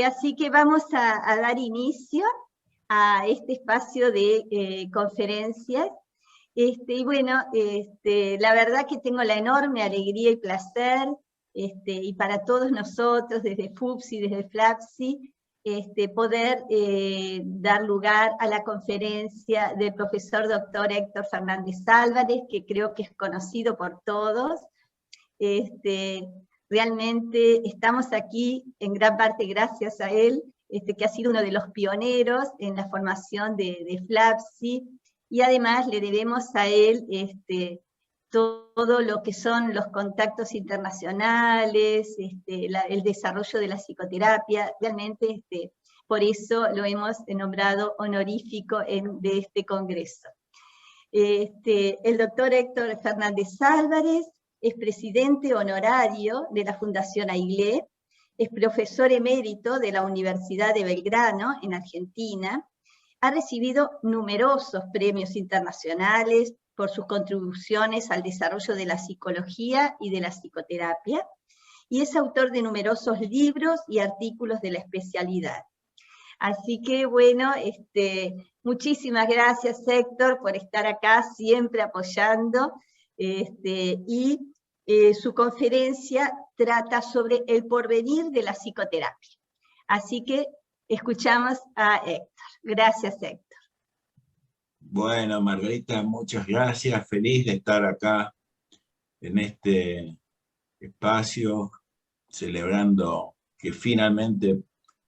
Así que vamos a dar inicio a este espacio de conferencias. Y bueno, la verdad que tengo la enorme alegría y placer, y para todos nosotros, desde FUPSI, desde FLAPSI, poder dar lugar a la conferencia del profesor doctor Héctor Fernández Álvarez, que creo que es conocido por todos. Realmente estamos aquí en gran parte gracias a él, que ha sido uno de los pioneros en la formación de FLAPSI, y además le debemos a él todo lo que son los contactos internacionales, el desarrollo de la psicoterapia. Realmente por eso lo hemos nombrado honorífico de este congreso. El doctor Héctor Fernández Álvarez es presidente honorario de la Fundación AIGLE, es profesor emérito de la Universidad de Belgrano, en Argentina, ha recibido numerosos premios internacionales por sus contribuciones al desarrollo de la psicología y de la psicoterapia, y es autor de numerosos libros y artículos de la especialidad. Así que bueno, muchísimas gracias Héctor por estar acá siempre apoyando, y su conferencia trata sobre el porvenir de la psicoterapia. Así que escuchamos a Héctor. Gracias Héctor. Bueno, Margarita, muchas gracias. Feliz de estar acá en este espacio, celebrando que finalmente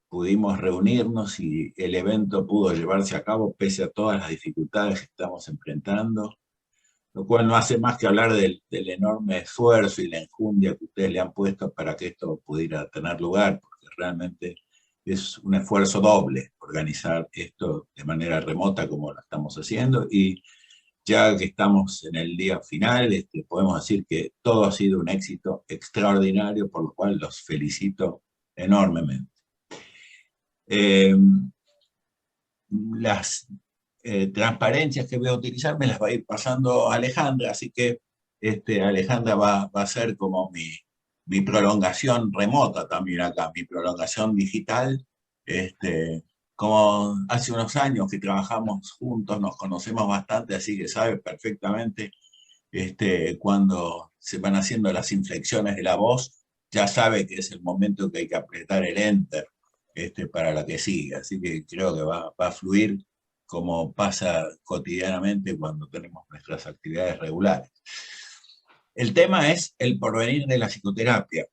pudimos reunirnos y el evento pudo llevarse a cabo pese a todas las dificultades que estamos enfrentando, lo cual no hace más que hablar del enorme esfuerzo y la enjundia que ustedes le han puesto para que esto pudiera tener lugar, porque realmente es un esfuerzo doble organizar esto de manera remota como lo estamos haciendo, y ya que estamos en el día final, podemos decir que todo ha sido un éxito extraordinario, por lo cual los felicito enormemente. Las transparencias que voy a utilizar me las va a ir pasando Alejandra, así que Alejandra va a ser como mi prolongación remota también acá, mi prolongación digital. Como hace unos años que trabajamos juntos, nos conocemos bastante, así que sabe perfectamente cuando se van haciendo las inflexiones de la voz, ya sabe que es el momento que hay que apretar el enter para la que sigue, así que creo que va a fluir como pasa cotidianamente cuando tenemos nuestras actividades regulares. El tema es el porvenir de la psicoterapia,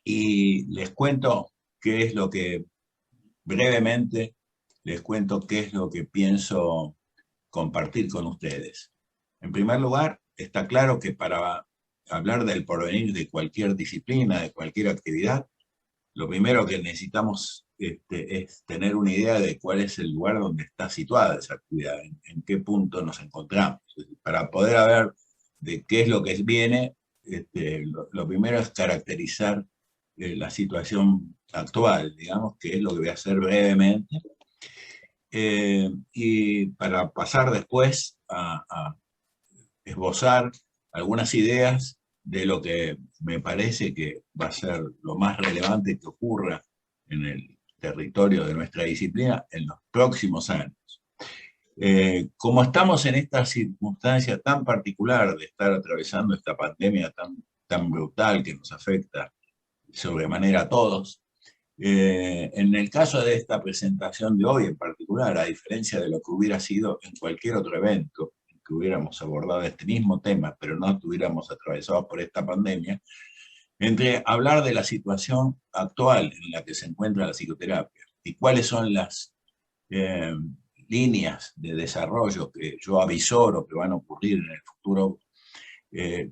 y les cuento qué es lo que, brevemente, les cuento qué es lo que pienso compartir con ustedes. En primer lugar, está claro que para hablar del porvenir de cualquier disciplina, de cualquier actividad, lo primero que necesitamos es tener una idea de cuál es el lugar donde está situada esa actividad, en qué punto nos encontramos. Para poder ver de qué es lo que viene, lo primero es caracterizar la situación actual, digamos, que es lo que voy a hacer brevemente, y para pasar después a esbozar algunas ideas de lo que me parece que va a ser lo más relevante que ocurra en el territorio de nuestra disciplina en los próximos años. Como estamos en esta circunstancia tan particular de estar atravesando esta pandemia tan brutal que nos afecta sobremanera a todos, en el caso de esta presentación de hoy en particular, a diferencia de lo que hubiera sido en cualquier otro evento que hubiéramos abordado este mismo tema, pero no estuviéramos atravesados por esta pandemia, entre hablar de la situación actual en la que se encuentra la psicoterapia y cuáles son las líneas de desarrollo que yo avisoro que van a ocurrir en el futuro,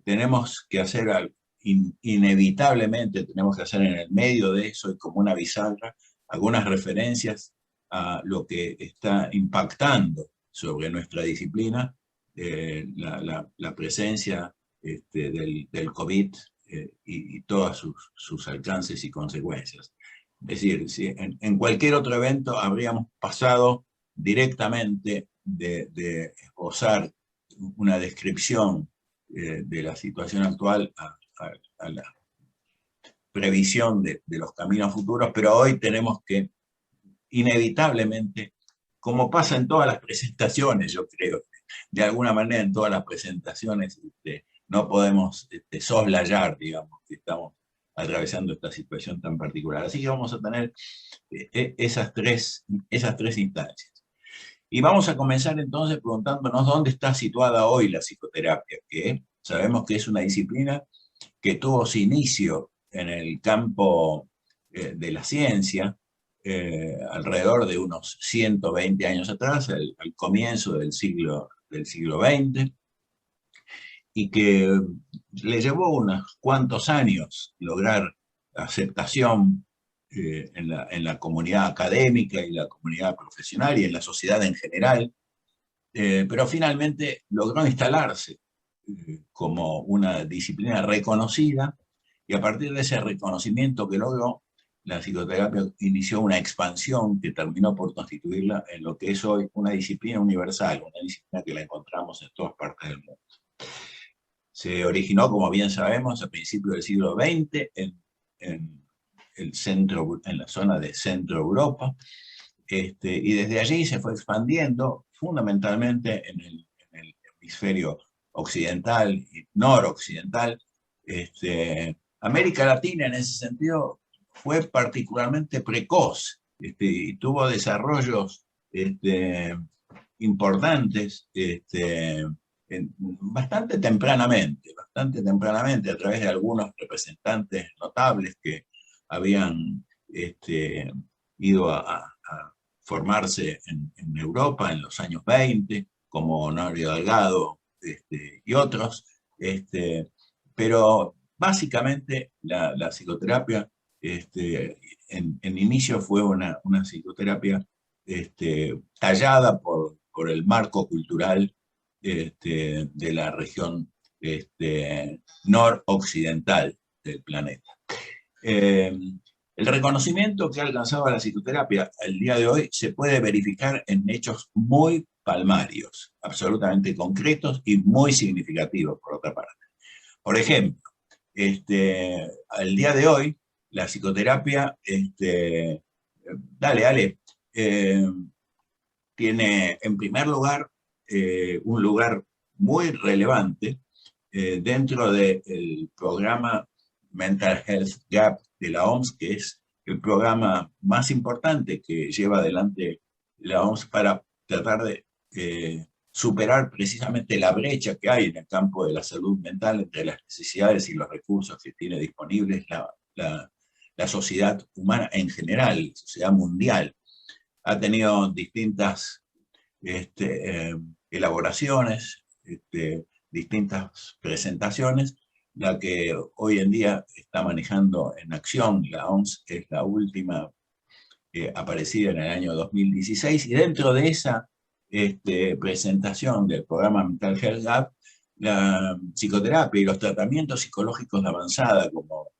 tenemos que hacer inevitablemente tenemos que hacer en el medio de eso, y como una bisagra, algunas referencias a lo que está impactando sobre nuestra disciplina, la presencia del COVID y todos sus alcances y consecuencias. Es decir, si en cualquier otro evento habríamos pasado directamente de esbozar una descripción de la situación actual a previsión de los caminos futuros, pero hoy tenemos que, inevitablemente, como pasa en todas las presentaciones, yo creo, de alguna manera en todas las presentaciones, no podemos soslayar, digamos, que estamos atravesando esta situación tan particular. Así que vamos a tener esas tres instancias. Y vamos a comenzar entonces preguntándonos dónde está situada hoy la psicoterapia, que sabemos que es una disciplina que tuvo su inicio en el campo de la ciencia, alrededor de unos 120 años atrás, al comienzo del siglo XX, y que le llevó unos cuantos años lograr aceptación en la comunidad académica y la comunidad profesional y en la sociedad en general, pero finalmente logró instalarse como una disciplina reconocida, y a partir de ese reconocimiento que logró, la psicoterapia inició una expansión que terminó por constituirla en lo que es hoy una disciplina universal, una disciplina que la encontramos en todas partes del mundo. Se originó, como bien sabemos, a principios del siglo XX en la zona de Centro Europa, y desde allí se fue expandiendo fundamentalmente en el hemisferio occidental y noroccidental. América Latina en ese sentido fue particularmente precoz, y tuvo desarrollos importantes bastante tempranamente, a través de algunos representantes notables que habían ido a formarse en Europa en los años 20, como Honorio Delgado y otros, pero básicamente la psicoterapia en inicio fue una psicoterapia tallada por el marco cultural de la región noroccidental del planeta. El reconocimiento que ha alcanzado la psicoterapia el día de hoy se puede verificar en hechos muy palmarios, absolutamente concretos y muy significativos, por otra parte. Por ejemplo, al día de hoy, la psicoterapia, tiene en primer lugar un lugar muy relevante dentro del programa Mental Health Gap de la OMS, que es el programa más importante que lleva adelante la OMS para tratar de superar precisamente la brecha que hay en el campo de la salud mental entre las necesidades y los recursos que tiene disponibles la sociedad humana en general, la sociedad mundial. Ha tenido distintas elaboraciones, distintas presentaciones. La que hoy en día está manejando en acción la OMS es la última aparecida en el año 2016, y dentro de esa presentación del programa Mental Health Gap, la psicoterapia y los tratamientos psicológicos de avanzada,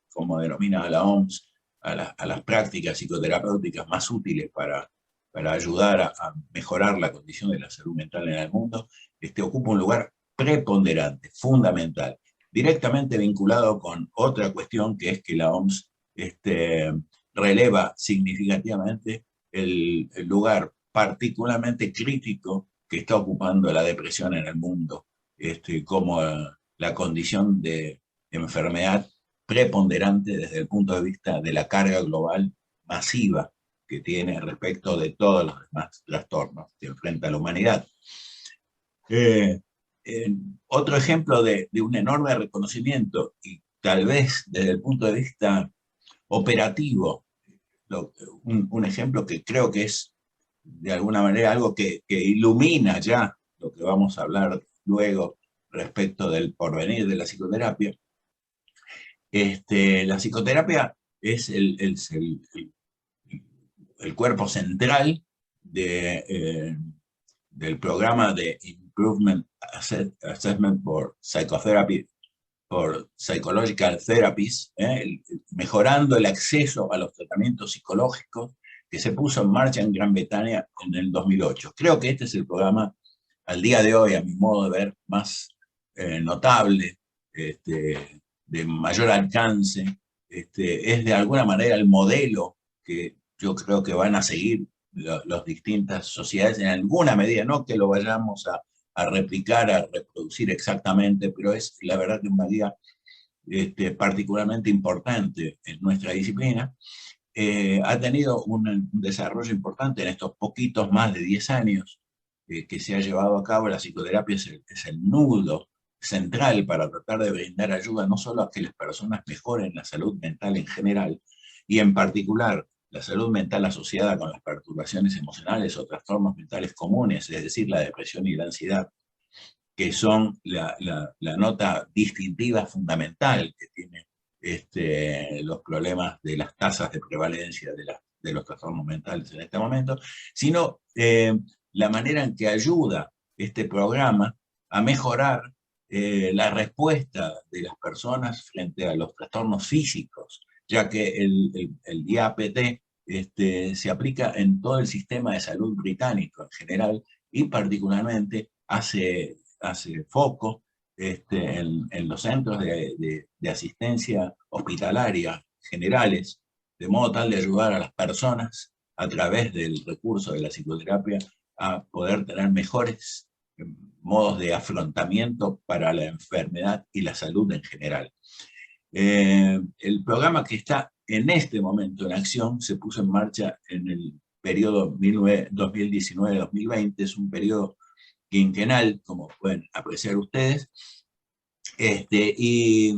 como denomina la OMS, a las prácticas psicoterapéuticas más útiles para ayudar a mejorar la condición de la salud mental en el mundo, ocupa un lugar preponderante, fundamental, directamente vinculado con otra cuestión, que es que la OMS releva significativamente el lugar particularmente crítico que está ocupando la depresión en el mundo, como la condición de enfermedad preponderante desde el punto de vista de la carga global masiva que tiene respecto de todos los demás trastornos que enfrenta la humanidad. Otro ejemplo de un enorme reconocimiento, y tal vez desde el punto de vista operativo, un ejemplo que creo que es de alguna manera algo que ilumina ya lo que vamos a hablar luego respecto del porvenir de la psicoterapia. La psicoterapia es el cuerpo central del programa de Improvement Assessment for Psychotherapy, por Psychological Therapies, mejorando el acceso a los tratamientos psicológicos, que se puso en marcha en Gran Bretaña en el 2008. Creo que este es el programa, al día de hoy, a mi modo de ver, más notable, de mayor alcance, es de alguna manera el modelo que yo creo que van a seguir las distintas sociedades en alguna medida, no que lo vayamos a replicar, a reproducir exactamente, pero es la verdad que una guía particularmente importante en nuestra disciplina. Ha tenido un desarrollo importante en estos poquitos más de 10 años que se ha llevado a cabo. La psicoterapia es el nudo central para tratar de brindar ayuda no solo a que las personas mejoren la salud mental en general, y en particular la salud mental asociada con las perturbaciones emocionales o trastornos mentales comunes, es decir, la depresión y la ansiedad, que son la nota distintiva fundamental que tiene los problemas de las tasas de prevalencia de los trastornos mentales en este momento, sino la manera en que ayuda este programa a mejorar la respuesta de las personas frente a los trastornos físicos, ya que el IAPT se aplica en todo el sistema de salud británico en general y particularmente hace foco en los centros de asistencia hospitalaria generales, de modo tal de ayudar a las personas a través del recurso de la psicoterapia a poder tener mejores modos de afrontamiento para la enfermedad y la salud en general. El programa que está en este momento en acción se puso en marcha en el periodo 2019-2020, es un periodo quinquenal, como pueden apreciar ustedes, y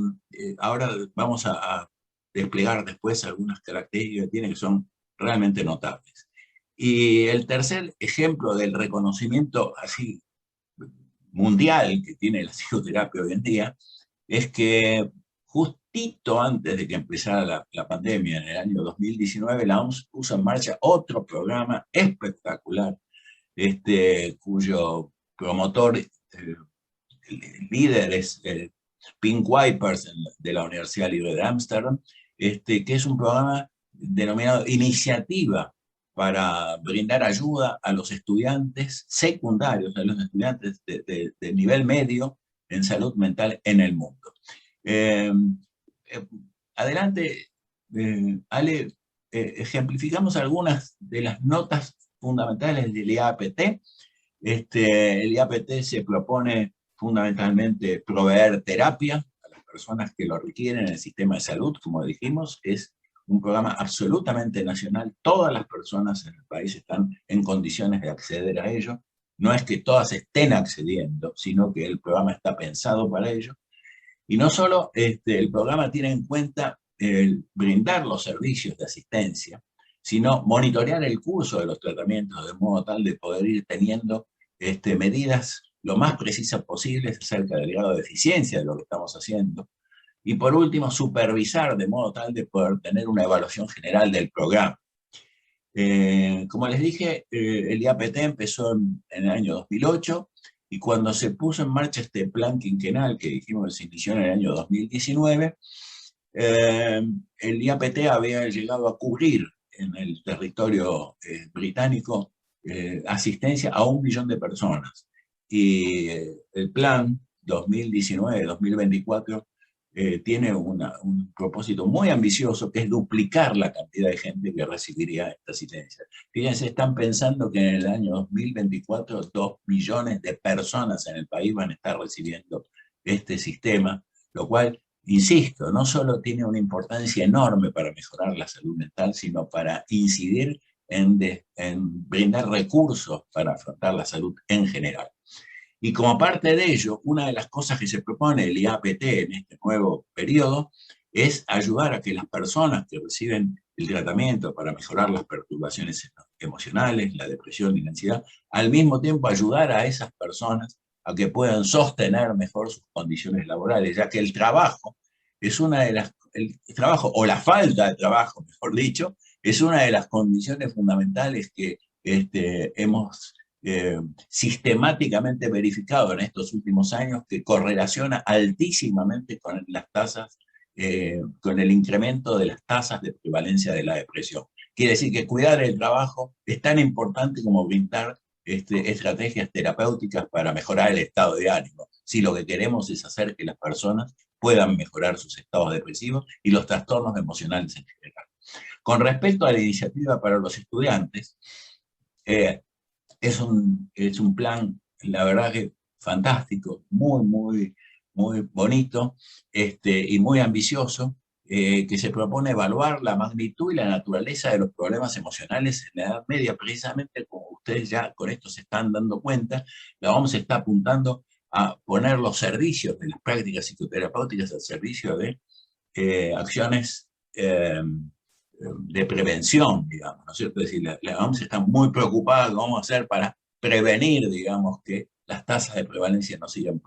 ahora vamos a desplegar después algunas características que tiene que son realmente notables. Y el tercer ejemplo del reconocimiento así mundial que tiene la psicoterapia hoy en día es que justito antes de que empezara la pandemia, en el año 2019, la OMS puso en marcha otro programa espectacular, cuyo promotor, líder es Pink Wipers de la Universidad Libre de Ámsterdam, que es un programa denominado Iniciativa para brindar ayuda a los estudiantes secundarios, a los estudiantes de nivel medio en salud mental en el mundo. Adelante, Ale, ejemplificamos algunas de las notas fundamentales del IAPT. El IAPT se propone fundamentalmente proveer terapia a las personas que lo requieren en el sistema de salud, como dijimos, es un programa absolutamente nacional, todas las personas en el país están en condiciones de acceder a ello, no es que todas estén accediendo, sino que el programa está pensado para ello, y no solo el programa tiene en cuenta brindar los servicios de asistencia, sino monitorear el curso de los tratamientos de modo tal de poder ir teniendo medidas lo más precisas posibles acerca del grado de eficiencia de lo que estamos haciendo. Y por último, supervisar de modo tal de poder tener una evaluación general del programa. Como les dije, el IAPT empezó en el año 2008 y cuando se puso en marcha este plan quinquenal que dijimos que se inició en el año 2019, el IAPT había llegado a cubrir en el territorio británico asistencia a 1 millón de personas. Y el plan 2019-2024 tiene un propósito muy ambicioso, que es duplicar la cantidad de gente que recibiría esta asistencia. Fíjense, están pensando que en el año 2024 2 millones de personas en el país van a estar recibiendo este sistema, lo cual, insisto, no solo tiene una importancia enorme para mejorar la salud mental, sino para incidir en brindar recursos para afrontar la salud en general. Y como parte de ello, una de las cosas que se propone el IAPT en este nuevo periodo es ayudar a que las personas que reciben el tratamiento para mejorar las perturbaciones emocionales, la depresión y la ansiedad, al mismo tiempo ayudar a esas personas a que puedan sostener mejor sus condiciones laborales, ya que el trabajo es el trabajo, o la falta de trabajo, mejor dicho, es una de las condiciones fundamentales que hemos sistemáticamente verificado en estos últimos años, que correlaciona altísimamente con las tasas, con el incremento de las tasas de prevalencia de la depresión. Quiere decir que cuidar el trabajo es tan importante como brindar estrategias terapéuticas para mejorar el estado de ánimo, si lo que queremos es hacer que las personas puedan mejorar sus estados depresivos y los trastornos emocionales en general. Con respecto a la iniciativa para los estudiantes, es un plan, la verdad que fantástico, muy bonito y muy ambicioso, que se propone evaluar la magnitud y la naturaleza de los problemas emocionales en la Edad Media. Precisamente, como ustedes ya con esto se están dando cuenta, la OMS está apuntando a poner los servicios de las prácticas psicoterapéuticas al servicio de acciones de prevención, digamos, ¿no es cierto? Es decir, la OMS está muy preocupada de cómo hacer para prevenir, digamos, que las tasas de prevalencia no sigan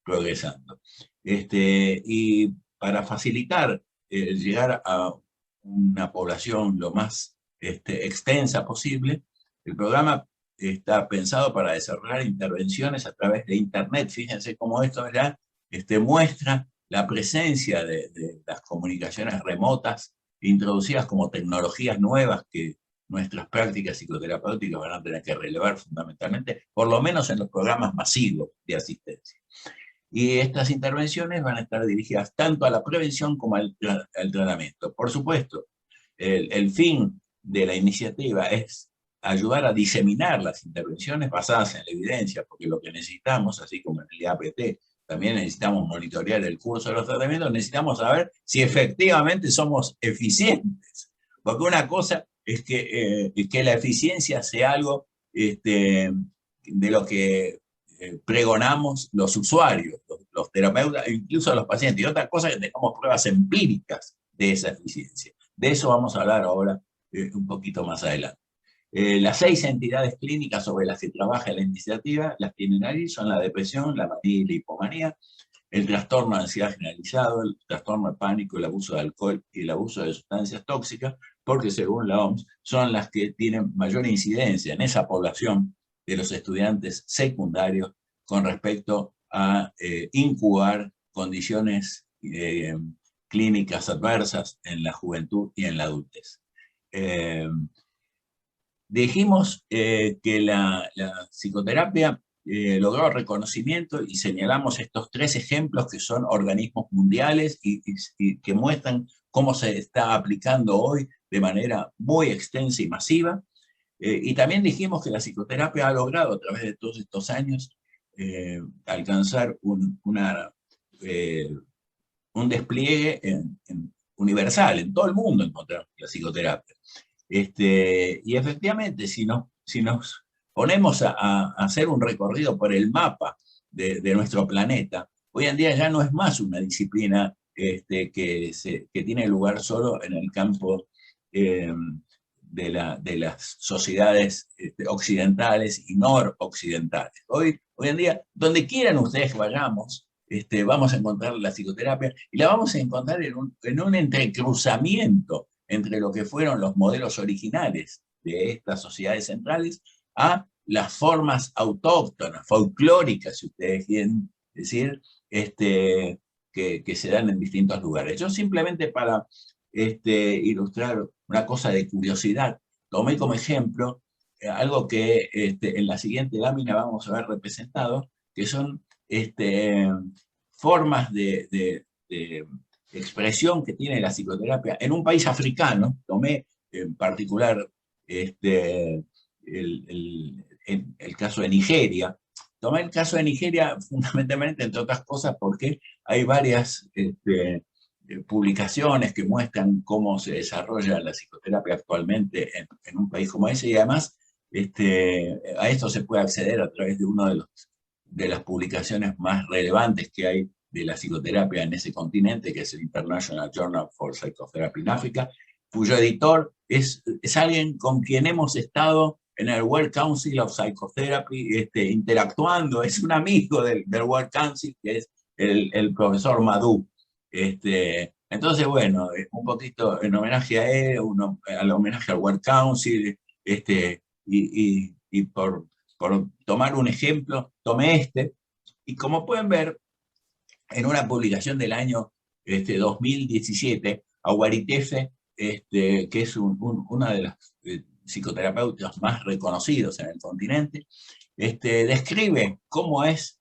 progresando. Y para facilitar llegar a una población lo más extensa posible, el programa está pensado para desarrollar intervenciones a través de Internet. Fíjense cómo esto ya muestra la presencia de las comunicaciones remotas introducidas como tecnologías nuevas que nuestras prácticas psicoterapéuticas van a tener que relevar fundamentalmente, por lo menos en los programas masivos de asistencia. Y estas intervenciones van a estar dirigidas tanto a la prevención como al tratamiento. Por supuesto, el fin de la iniciativa es ayudar a diseminar las intervenciones basadas en la evidencia, porque lo que necesitamos, así como en el IAPT, también necesitamos monitorear el curso de los tratamientos, necesitamos saber si efectivamente somos eficientes. Porque una cosa es que la eficiencia sea algo de lo que pregonamos los usuarios, los terapeutas, incluso los pacientes. Y otra cosa es que tengamos pruebas empíricas de esa eficiencia. De eso vamos a hablar ahora un poquito más adelante. Las 6 entidades clínicas sobre las que trabaja la iniciativa las tienen ahí, son la depresión, la manía y la hipomanía, el trastorno de ansiedad generalizado, el trastorno de pánico, el abuso de alcohol y el abuso de sustancias tóxicas, porque según la OMS son las que tienen mayor incidencia en esa población de los estudiantes secundarios con respecto a incubar condiciones clínicas adversas en la juventud y en la adultez. Dijimos que la psicoterapia logró reconocimiento y señalamos estos 3 ejemplos que son organismos mundiales y que muestran cómo se está aplicando hoy de manera muy extensa y masiva. Y también dijimos que la psicoterapia ha logrado a través de todos estos años alcanzar un despliegue universal. En todo el mundo encontramos la psicoterapia. Y efectivamente, si nos ponemos a hacer un recorrido por el mapa de nuestro planeta, hoy en día ya no es más una disciplina que tiene lugar solo en el campo de las sociedades occidentales y noroccidentales. Hoy en día, donde quieran ustedes vayamos, vamos a encontrar la psicoterapia y la vamos a encontrar en un entrecruzamiento entre lo que fueron los modelos originales de estas sociedades centrales a las formas autóctonas, folclóricas, si ustedes quieren decir, que se dan en distintos lugares. Yo simplemente para ilustrar una cosa de curiosidad, tomé como ejemplo algo que en la siguiente lámina vamos a ver representado, que son formas de expresión que tiene la psicoterapia en un país africano. Tomé en particular el caso de Nigeria. Tomé el caso de Nigeria fundamentalmente, entre otras cosas, porque hay varias publicaciones que muestran cómo se desarrolla la psicoterapia actualmente en un país como ese, y además a esto se puede acceder a través de una de las publicaciones más relevantes que hay de la psicoterapia en ese continente, que es el International Journal for Psychotherapy in Africa, cuyo editor es alguien con quien hemos estado en el World Council of Psychotherapy interactuando, es un amigo del World Council, que es el profesor Madhu. Entonces, bueno, un poquito en homenaje a él, al homenaje al World Council, y por tomar un ejemplo, tomé y como pueden ver, en una publicación del año 2017, Awaritefe, que es una de las psicoterapeutas más reconocidos en el continente, describe cómo es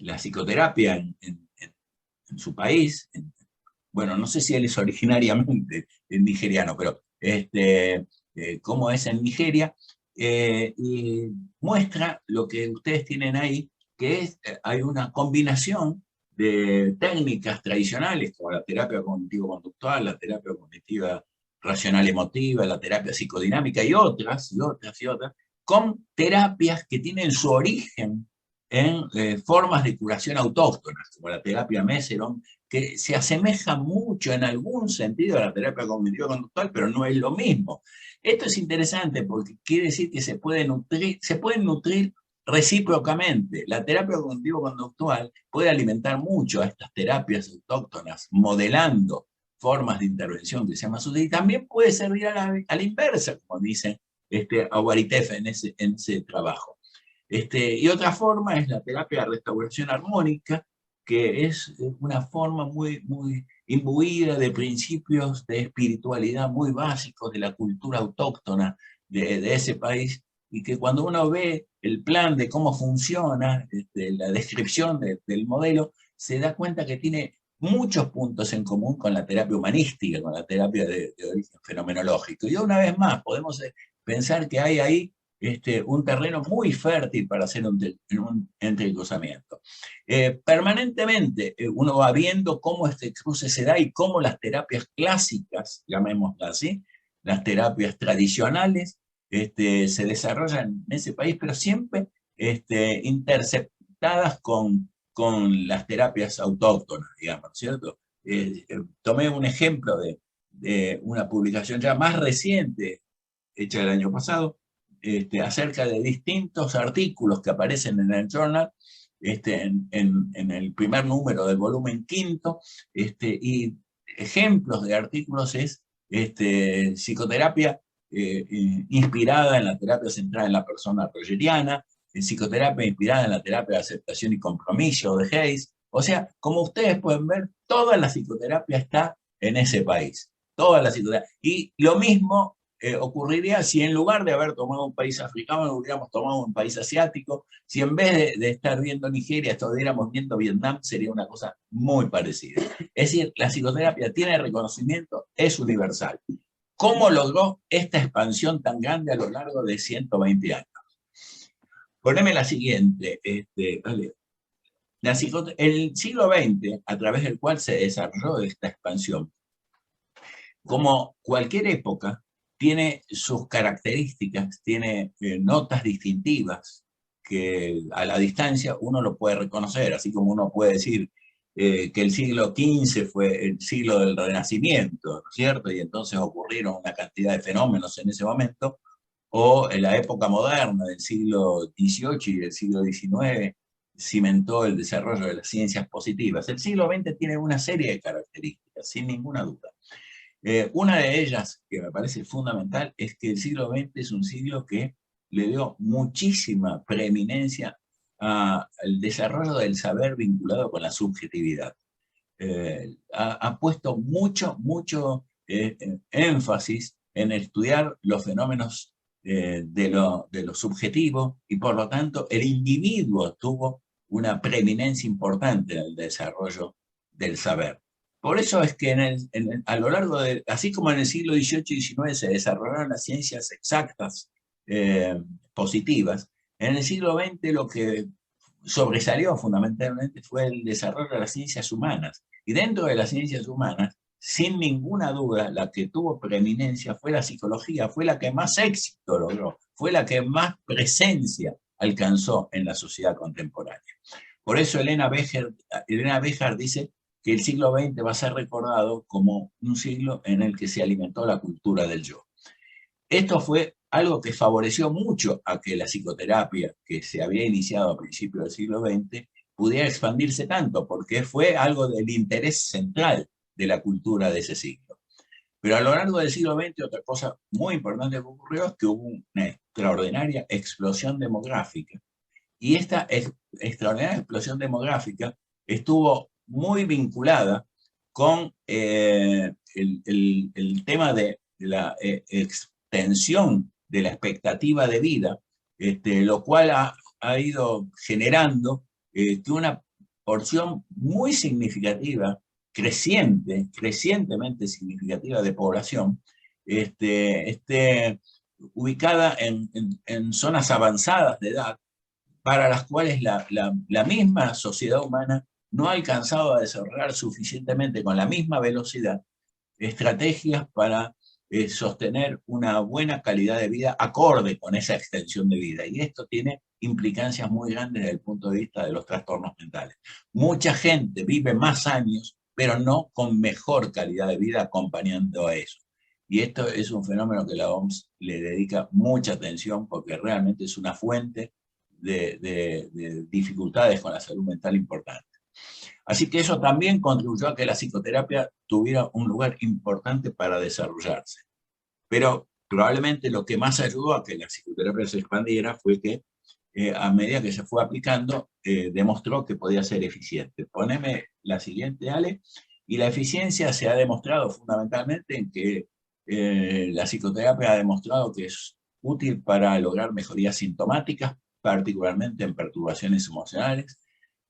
la psicoterapia en su país, bueno, no sé si él es originariamente nigeriano, pero cómo es en Nigeria, y muestra lo que ustedes tienen ahí, que es, hay una combinación de técnicas tradicionales, como la terapia cognitivo-conductual, la terapia cognitiva racional emotiva, la terapia psicodinámica y otras, con terapias que tienen su origen en formas de curación autóctonas, como la terapia Meseron, que se asemeja mucho en algún sentido a la terapia cognitivo-conductual, pero no es lo mismo. Esto es interesante porque quiere decir que se pueden nutrir recíprocamente. La terapia cognitivo-conductual puede alimentar mucho a estas terapias autóctonas, modelando formas de intervención que sean más útiles, y también puede servir a la inversa, como dice Aubaritef en ese trabajo. Y otra forma es la terapia de restauración armónica, que es una forma muy, muy imbuida de principios de espiritualidad muy básicos de la cultura autóctona de ese país, y que cuando uno ve el plan de cómo funciona, la descripción del modelo, se da cuenta que tiene muchos puntos en común con la terapia humanística, con la terapia de origen fenomenológico. Y una vez más, podemos pensar que hay ahí un terreno muy fértil para hacer un entrecruzamiento. Permanentemente uno va viendo cómo este cruce se da y cómo las terapias clásicas, llamémoslas así, las terapias tradicionales, se desarrollan en ese país, pero siempre interceptadas con las terapias autóctonas, digamos, ¿cierto? Tomé un ejemplo de una publicación ya más reciente, hecha el año pasado, acerca de distintos artículos que aparecen en el journal, en el primer número del volumen quinto, y ejemplos de artículos es psicoterapia inspirada en la terapia centrada en la persona rogeriana, psicoterapia inspirada en la terapia de aceptación y compromiso de Hayes. O sea, como ustedes pueden ver, toda la psicoterapia está en ese país. Toda la psicoterapia. Y lo mismo ocurriría si en lugar de haber tomado un país africano, hubiéramos tomado un país asiático. Si en vez de estar viendo Nigeria, estuviéramos viendo Vietnam, sería una cosa muy parecida. Es decir, la psicoterapia tiene reconocimiento, es universal. ¿Cómo logró esta expansión tan grande a lo largo de 120 años? Poneme la siguiente, dale. El siglo XX, a través del cual se desarrolló esta expansión, como cualquier época, tiene sus características, tiene notas distintivas que a la distancia uno lo puede reconocer, así como uno puede decir que el siglo XV fue el siglo del Renacimiento, ¿no es cierto? Y entonces ocurrieron una cantidad de fenómenos en ese momento, o en la época moderna del siglo XVIII y del siglo XIX cimentó el desarrollo de las ciencias positivas. El siglo XX tiene una serie de características, sin ninguna duda. Una de ellas, que me parece fundamental, es que el siglo XX es un siglo que le dio muchísima preeminencia al desarrollo del saber vinculado con la subjetividad. Ha puesto mucho énfasis en estudiar los fenómenos de lo subjetivo, y por lo tanto el individuo tuvo una preeminencia importante en el desarrollo del saber. Por eso es que a lo largo de, así como en el siglo XVIII y XIX se desarrollaron las ciencias exactas positivas, en el siglo XX lo que sobresalió fundamentalmente fue el desarrollo de las ciencias humanas. Y dentro de las ciencias humanas, sin ninguna duda, la que tuvo preeminencia fue la psicología, fue la que más éxito logró, fue la que más presencia alcanzó en la sociedad contemporánea. Por eso Elena Béjar dice que el siglo XX va a ser recordado como un siglo en el que se alimentó la cultura del yo. Esto fue algo que favoreció mucho a que la psicoterapia, que se había iniciado a principios del siglo XX, pudiera expandirse tanto, porque fue algo del interés central de la cultura de ese siglo. Pero a lo largo del siglo XX, otra cosa muy importante que ocurrió es que hubo una extraordinaria explosión demográfica. Y esta extraordinaria explosión demográfica estuvo muy vinculada con el tema de la extensión de la expectativa de vida, lo cual ha ido generando que una porción muy significativa, crecientemente significativa de población, ubicada en zonas avanzadas de edad, para las cuales la misma sociedad humana no ha alcanzado a desarrollar suficientemente con la misma velocidad estrategias para sostener una buena calidad de vida acorde con esa extensión de vida. Y esto tiene implicancias muy grandes desde el punto de vista de los trastornos mentales. Mucha gente vive más años, pero no con mejor calidad de vida acompañando a eso. Y esto es un fenómeno que la OMS le dedica mucha atención porque realmente es una fuente de dificultades con la salud mental importante. Así que eso también contribuyó a que la psicoterapia tuviera un lugar importante para desarrollarse. Pero probablemente lo que más ayudó a que la psicoterapia se expandiera fue que a medida que se fue aplicando, demostró que podía ser eficiente. Poneme la siguiente, Ale. Y la eficiencia se ha demostrado fundamentalmente en que la psicoterapia ha demostrado que es útil para lograr mejorías sintomáticas, particularmente en perturbaciones emocionales.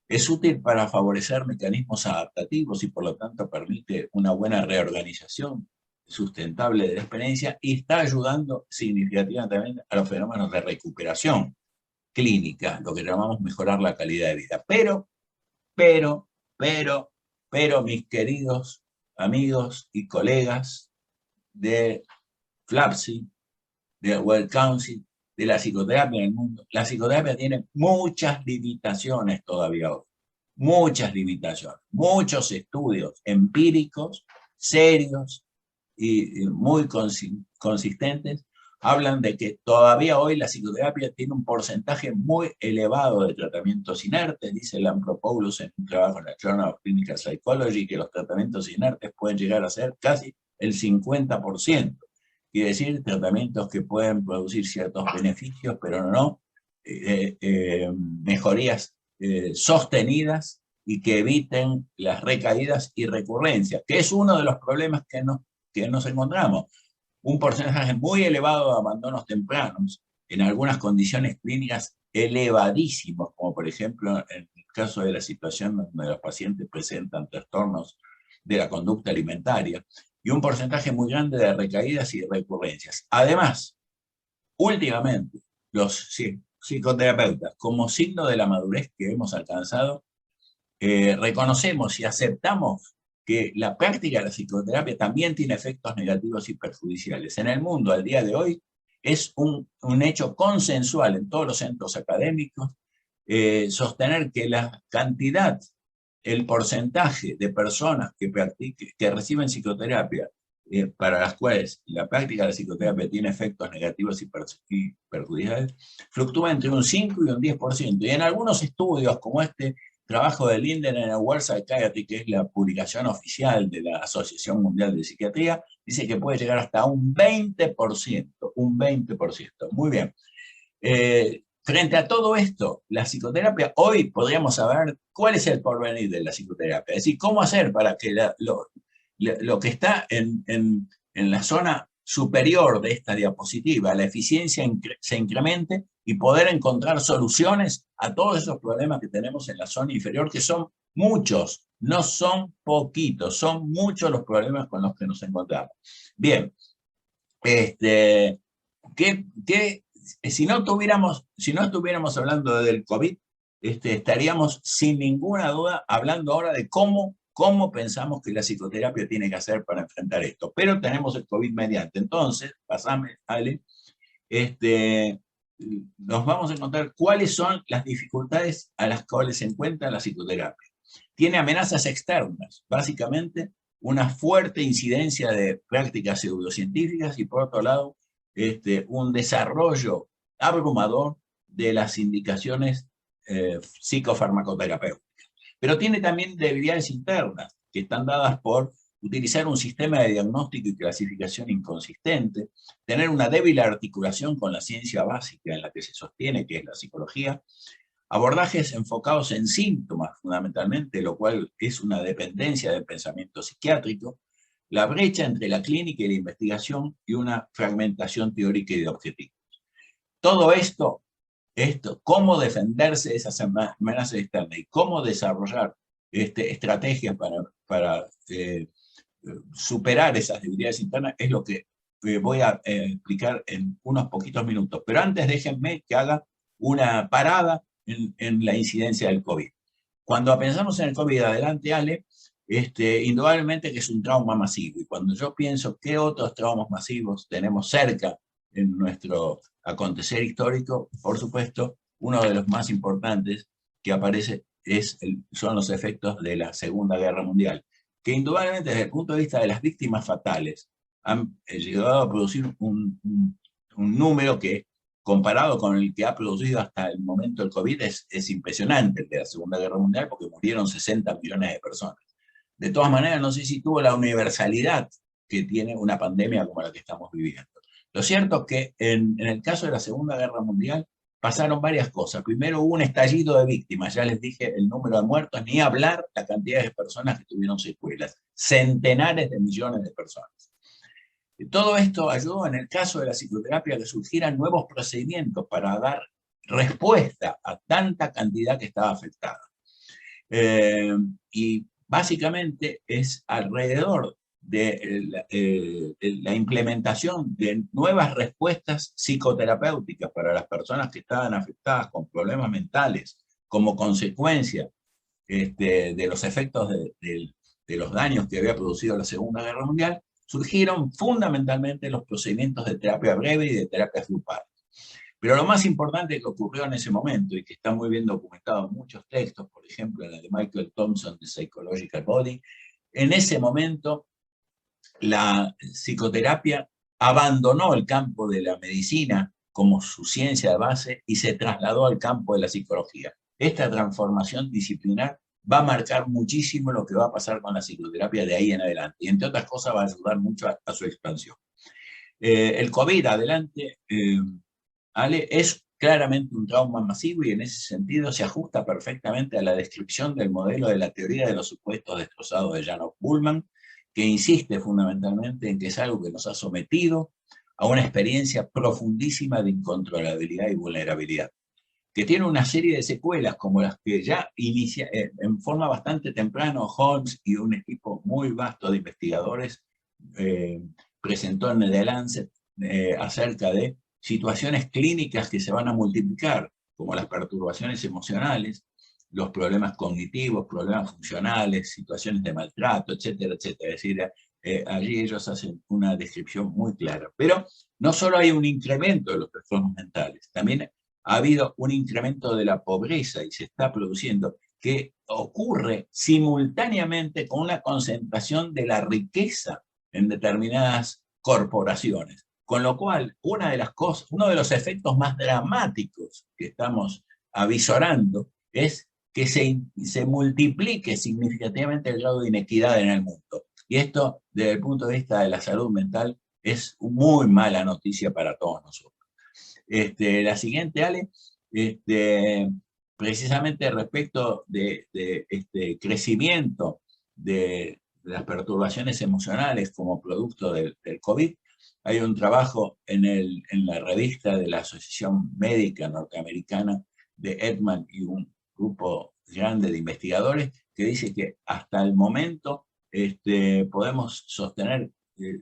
Es útil para favorecer mecanismos adaptativos y por lo tanto permite una buena reorganización sustentable de la experiencia y está ayudando significativamente también a los fenómenos de recuperación clínica, lo que llamamos mejorar la calidad de vida. Pero, mis queridos amigos y colegas de FLAPSI, de World Council, de la psicoterapia en el mundo, la psicoterapia tiene muchas limitaciones todavía hoy. Muchas limitaciones. Muchos estudios empíricos, serios y muy consistentes, hablan de que todavía hoy la psicoterapia tiene un porcentaje muy elevado de tratamientos inertes, dice Lampropoulos en un trabajo en la Journal of Clinical Psychology, que los tratamientos inertes pueden llegar a ser casi el 50%. Quiere decir, tratamientos que pueden producir ciertos beneficios, pero no mejorías sostenidas y que eviten las recaídas y recurrencias, que es uno de los problemas que nos encontramos. Un porcentaje muy elevado de abandonos tempranos, en algunas condiciones clínicas elevadísimos, como por ejemplo en el caso de la situación donde los pacientes presentan trastornos de la conducta alimentaria, y un porcentaje muy grande de recaídas y recurrencias. Además, últimamente, los psicoterapeutas, como signo de la madurez que hemos alcanzado, reconocemos y aceptamos que la práctica de la psicoterapia también tiene efectos negativos y perjudiciales. En el mundo, al día de hoy, es un hecho consensual en todos los centros académicos sostener que la cantidad, el porcentaje de personas que reciben psicoterapia para las cuales la práctica de la psicoterapia tiene efectos negativos y perjudiciales, fluctúa entre un 5 y un 10%. Y en algunos estudios, como este trabajo de Linden en el World Psychiatry, que es la publicación oficial de la Asociación Mundial de Psiquiatría, dice que puede llegar hasta un 20%. Un 20%. Muy bien. Frente a todo esto, la psicoterapia, hoy podríamos saber cuál es el porvenir de la psicoterapia. Es decir, cómo hacer para que lo que está en la zona superior de esta diapositiva, la eficiencia se incremente y poder encontrar soluciones a todos esos problemas que tenemos en la zona inferior, que son muchos, no son poquitos, son muchos los problemas con los que nos encontramos. Bien, si no estuviéramos hablando del COVID, estaríamos sin ninguna duda hablando ahora de cómo pensamos que la psicoterapia tiene que hacer para enfrentar esto. Pero tenemos el COVID mediante. Entonces, pasame, Ale, nos vamos a encontrar cuáles son las dificultades a las cuales se encuentra la psicoterapia. Tiene amenazas externas, básicamente una fuerte incidencia de prácticas pseudocientíficas y por otro lado, un desarrollo abrumador de las indicaciones psicofarmacoterapéuticas. Pero tiene también debilidades internas, que están dadas por utilizar un sistema de diagnóstico y clasificación inconsistente, tener una débil articulación con la ciencia básica en la que se sostiene, que es la psicología, abordajes enfocados en síntomas fundamentalmente, lo cual es una dependencia del pensamiento psiquiátrico, la brecha entre la clínica y la investigación y una fragmentación teórica y de objetivos. Todo esto esto, cómo defenderse de esas amenazas externas y cómo desarrollar estrategias para superar esas debilidades internas, es lo que voy a explicar en unos poquitos minutos. Pero antes déjenme que haga una parada en la incidencia del COVID. Cuando pensamos en el COVID, adelante Ale, indudablemente que es un trauma masivo. Y cuando yo pienso qué otros traumas masivos tenemos cerca en nuestro acontecer histórico, por supuesto, uno de los más importantes que aparece son los efectos de la Segunda Guerra Mundial, que indudablemente desde el punto de vista de las víctimas fatales han llegado a producir un número que, comparado con el que ha producido hasta el momento el COVID, es impresionante, el de la Segunda Guerra Mundial, porque murieron 60 millones de personas. De todas maneras, no sé si tuvo la universalidad que tiene una pandemia como la que estamos viviendo. Lo cierto es que en el caso de la Segunda Guerra Mundial pasaron varias cosas. Primero hubo un estallido de víctimas, ya les dije el número de muertos, ni hablar la cantidad de personas que tuvieron secuelas, centenares de millones de personas. Todo esto ayudó en el caso de la psicoterapia que surgieran nuevos procedimientos para dar respuesta a tanta cantidad que estaba afectada. Y básicamente es alrededor de la implementación de nuevas respuestas psicoterapéuticas para las personas que estaban afectadas con problemas mentales como consecuencia de los efectos de los daños que había producido la Segunda Guerra Mundial, surgieron fundamentalmente los procedimientos de terapia breve y de terapia grupal. Pero lo más importante que ocurrió en ese momento, y que está muy bien documentado en muchos textos, por ejemplo en el de Michael Thompson, The Psychological Body, en ese momento la psicoterapia abandonó el campo de la medicina como su ciencia de base y se trasladó al campo de la psicología. Esta transformación disciplinar va a marcar muchísimo lo que va a pasar con la psicoterapia de ahí en adelante, y entre otras cosas va a ayudar mucho a su expansión. El COVID, adelante, Ale, es claramente un trauma masivo y en ese sentido se ajusta perfectamente a la descripción del modelo de la teoría de los supuestos destrozados de Janos Bullman, que insiste fundamentalmente en que es algo que nos ha sometido a una experiencia profundísima de incontrolabilidad y vulnerabilidad, que tiene una serie de secuelas como las que ya inicia en forma bastante temprana Holmes y un equipo muy vasto de investigadores presentó en The Lancet acerca de situaciones clínicas que se van a multiplicar, como las perturbaciones emocionales, los problemas cognitivos, problemas funcionales, situaciones de maltrato, etcétera, etcétera. Es decir, allí ellos hacen una descripción muy clara. Pero no solo hay un incremento de los trastornos mentales, también ha habido un incremento de la pobreza y se está produciendo, que ocurre simultáneamente con una concentración de la riqueza en determinadas corporaciones. Con lo cual, uno de los efectos más dramáticos que estamos avisorando es que se multiplique significativamente el grado de inequidad en el mundo. Y esto, desde el punto de vista de la salud mental, es muy mala noticia para todos nosotros. La siguiente, Ale, precisamente respecto de crecimiento de las perturbaciones emocionales como producto del COVID, hay un trabajo en la revista de la Asociación Médica Norteamericana de Edman y un grupo grande de investigadores que dice que hasta el momento podemos sostener,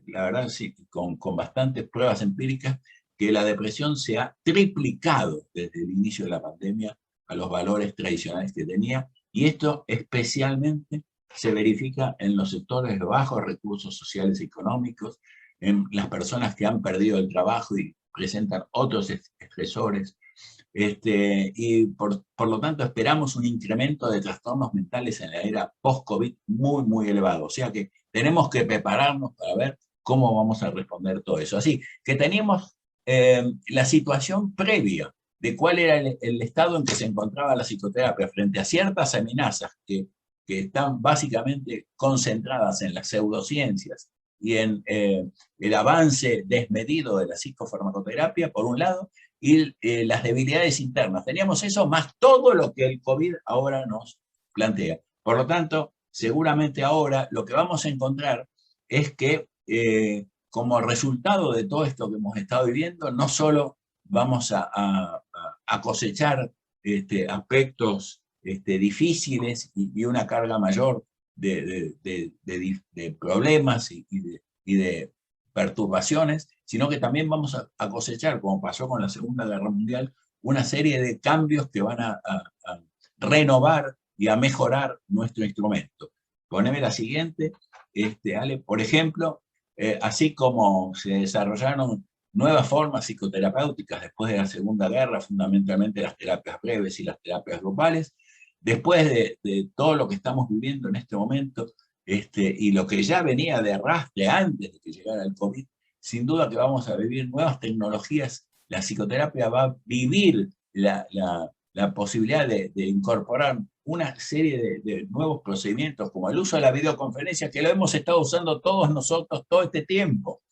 la verdad, sí, con bastantes pruebas empíricas, que la depresión se ha triplicado desde el inicio de la pandemia a los valores tradicionales que tenía, y esto especialmente se verifica en los sectores de bajos recursos sociales y económicos, en las personas que han perdido el trabajo y presentan otros estresores, y por lo tanto esperamos un incremento de trastornos mentales en la era post-COVID muy, muy elevado. O sea que tenemos que prepararnos para ver cómo vamos a responder todo eso. Así que teníamos la situación previa de cuál era el estado en que se encontraba la psicoterapia frente a ciertas amenazas que están básicamente concentradas en las pseudociencias y en el avance desmedido de la psicofarmacoterapia, por un lado, y las debilidades internas. Teníamos eso más todo lo que el COVID ahora nos plantea. Por lo tanto, seguramente ahora lo que vamos a encontrar es que como resultado de todo esto que hemos estado viviendo, no solo vamos a a cosechar aspectos difíciles y una carga mayor de problemas y de perturbaciones, sino que también vamos a cosechar, como pasó con la Segunda Guerra Mundial, una serie de cambios que van a renovar y a mejorar nuestro instrumento. Poneme la siguiente, Ale. Por ejemplo, así como se desarrollaron nuevas formas psicoterapéuticas después de la Segunda Guerra, fundamentalmente las terapias breves y las terapias grupales, después de todo lo que estamos viviendo en este momento, y lo que ya venía de arrastre antes de que llegara el COVID, sin duda que vamos a vivir nuevas tecnologías. La psicoterapia va a vivir la posibilidad de incorporar una serie de nuevos procedimientos, como el uso de la videoconferencia, que lo hemos estado usando todos nosotros todo este tiempo,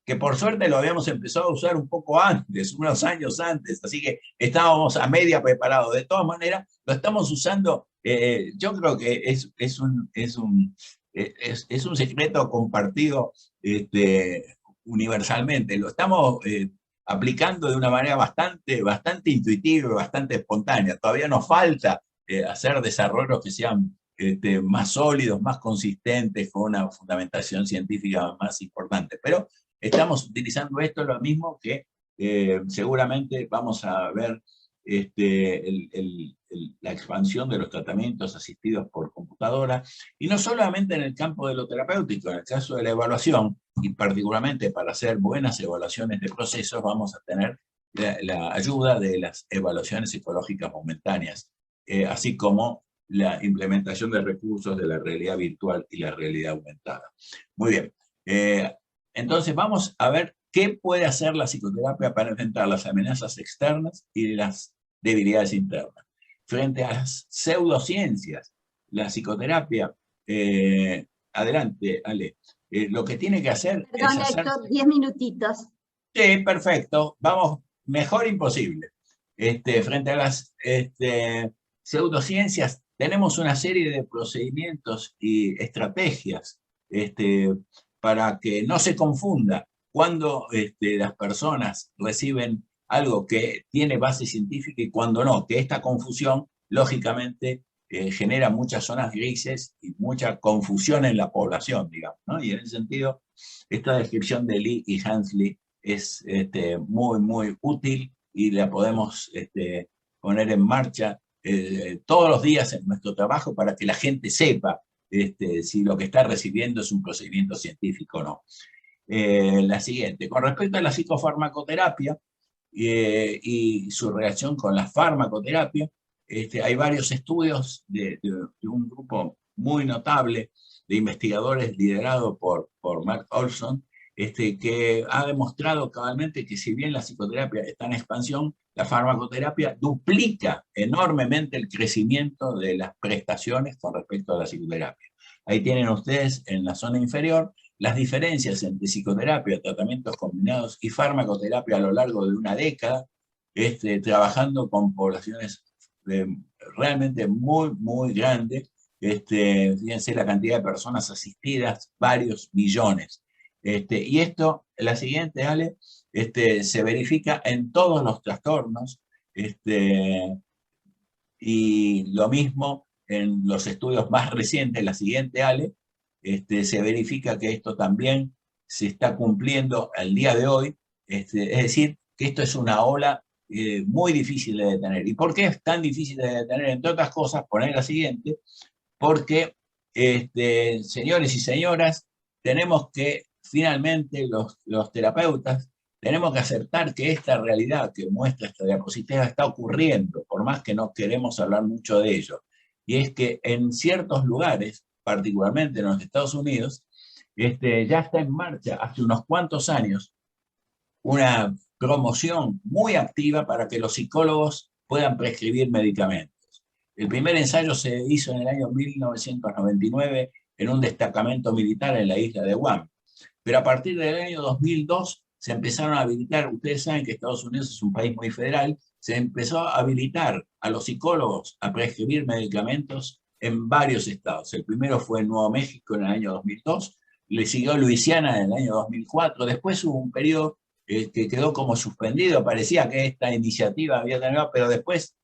que por suerte lo habíamos empezado a usar un poco antes, unos años antes, así que estábamos a media preparados. De todas maneras, lo estamos usando, yo creo que es un secreto compartido universalmente. Lo estamos aplicando de una manera bastante intuitiva y bastante espontánea. Todavía nos falta hacer desarrollos que sean más sólidos, más consistentes, con una fundamentación científica más importante. Pero estamos utilizando esto, lo mismo que seguramente vamos a ver la expansión de los tratamientos asistidos por computadora, y no solamente en el campo de lo terapéutico, en el caso de la evaluación, y particularmente para hacer buenas evaluaciones de procesos, vamos a tener la ayuda de las evaluaciones psicológicas momentáneas, así como la implementación de recursos de la realidad virtual y la realidad aumentada. Muy bien. Entonces vamos a ver qué puede hacer la psicoterapia para enfrentar las amenazas externas y las debilidades internas. Frente a las pseudociencias, la psicoterapia, adelante, Ale, lo que tiene que hacer es hacer... Héctor, 10 minutitos. Sí, perfecto, vamos, mejor imposible. Frente a las pseudociencias, tenemos una serie de procedimientos y estrategias para que no se confunda cuando las personas reciben algo que tiene base científica y cuando no, que esta confusión, lógicamente, genera muchas zonas grises y mucha confusión en la población, digamos, ¿no? Y en ese sentido, esta descripción de Lee y Hansley es muy útil y la podemos poner en marcha todos los días en nuestro trabajo para que la gente sepa si lo que está recibiendo es un procedimiento científico o no. La siguiente, con respecto a la psicofarmacoterapia y su relación con la farmacoterapia, hay varios estudios de un grupo muy notable de investigadores liderado por Mark Olson, que ha demostrado cabalmente que si bien la psicoterapia está en expansión, la farmacoterapia duplica enormemente el crecimiento de las prestaciones con respecto a la psicoterapia. Ahí tienen ustedes en la zona inferior las diferencias entre psicoterapia, tratamientos combinados y farmacoterapia a lo largo de una década, trabajando con poblaciones realmente muy grandes. Fíjense la cantidad de personas asistidas, varios millones. Y esto, la siguiente, Ale, se verifica en todos los trastornos, y lo mismo en los estudios más recientes, la siguiente, Ale, se verifica que esto también se está cumpliendo al día de hoy, es decir, que esto es una ola muy difícil de detener. ¿Y por qué es tan difícil de detener? Entre otras cosas, poner la siguiente, porque, señores y señoras, tenemos que, finalmente, los terapeutas, tenemos que aceptar que esta realidad que muestra esta diapositiva está ocurriendo, por más que no queremos hablar mucho de ello. Y es que en ciertos lugares, particularmente en los Estados Unidos, ya está en marcha hace unos cuantos años una promoción muy activa para que los psicólogos puedan prescribir medicamentos. El primer ensayo se hizo en el año 1999 en un destacamento militar en la isla de Guam. Pero a partir del año 2002 se empezaron a habilitar, ustedes saben que Estados Unidos es un país muy federal, se empezó a habilitar a los psicólogos a prescribir medicamentos en varios estados. El primero fue en Nuevo México en el año 2002, le siguió Luisiana en el año 2004, después hubo un periodo que quedó como suspendido, parecía que esta iniciativa había terminado, pero después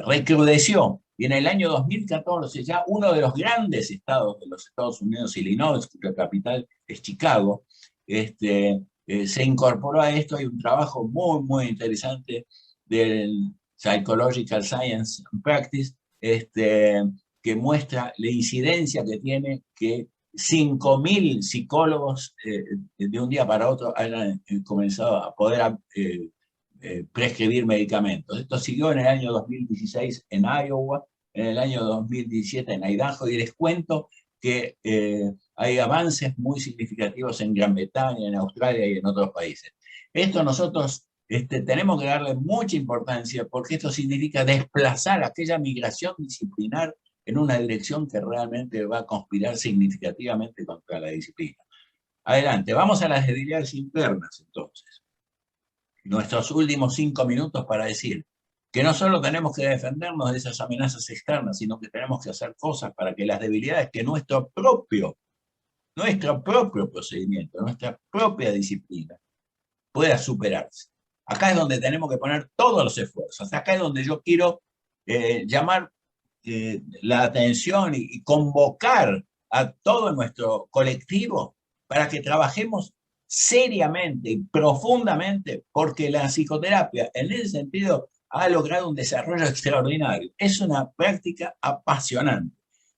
recrudeció. Y en el año 2014 ya uno de los grandes estados de los Estados Unidos, Illinois, cuya capital es Chicago, se incorporó a esto. Hay un trabajo muy, muy interesante del Psychological Science and Practice, que muestra la incidencia que tiene que 5.000 psicólogos de un día para otro hayan comenzado a poder prescribir medicamentos. Esto siguió en el año 2016 en Iowa, en el año 2017 en Idaho, y les cuento que hay avances muy significativos en Gran Bretaña, en Australia y en otros países. Esto nosotros tenemos que darle mucha importancia, porque esto significa desplazar aquella migración disciplinar en una dirección que realmente va a conspirar significativamente contra la disciplina. Adelante, vamos a las debilidades internas entonces. Nuestros últimos 5 minutos para decir que no solo tenemos que defendernos de esas amenazas externas, sino que tenemos que hacer cosas para que las debilidades que nuestro propio procedimiento, nuestra propia disciplina pueda superarse. Acá es donde tenemos que poner todos los esfuerzos. Acá es donde yo quiero llamar la atención y convocar a todo nuestro colectivo para que trabajemos seriamente y profundamente, porque la psicoterapia en ese sentido ha logrado un desarrollo extraordinario. Es una práctica apasionante.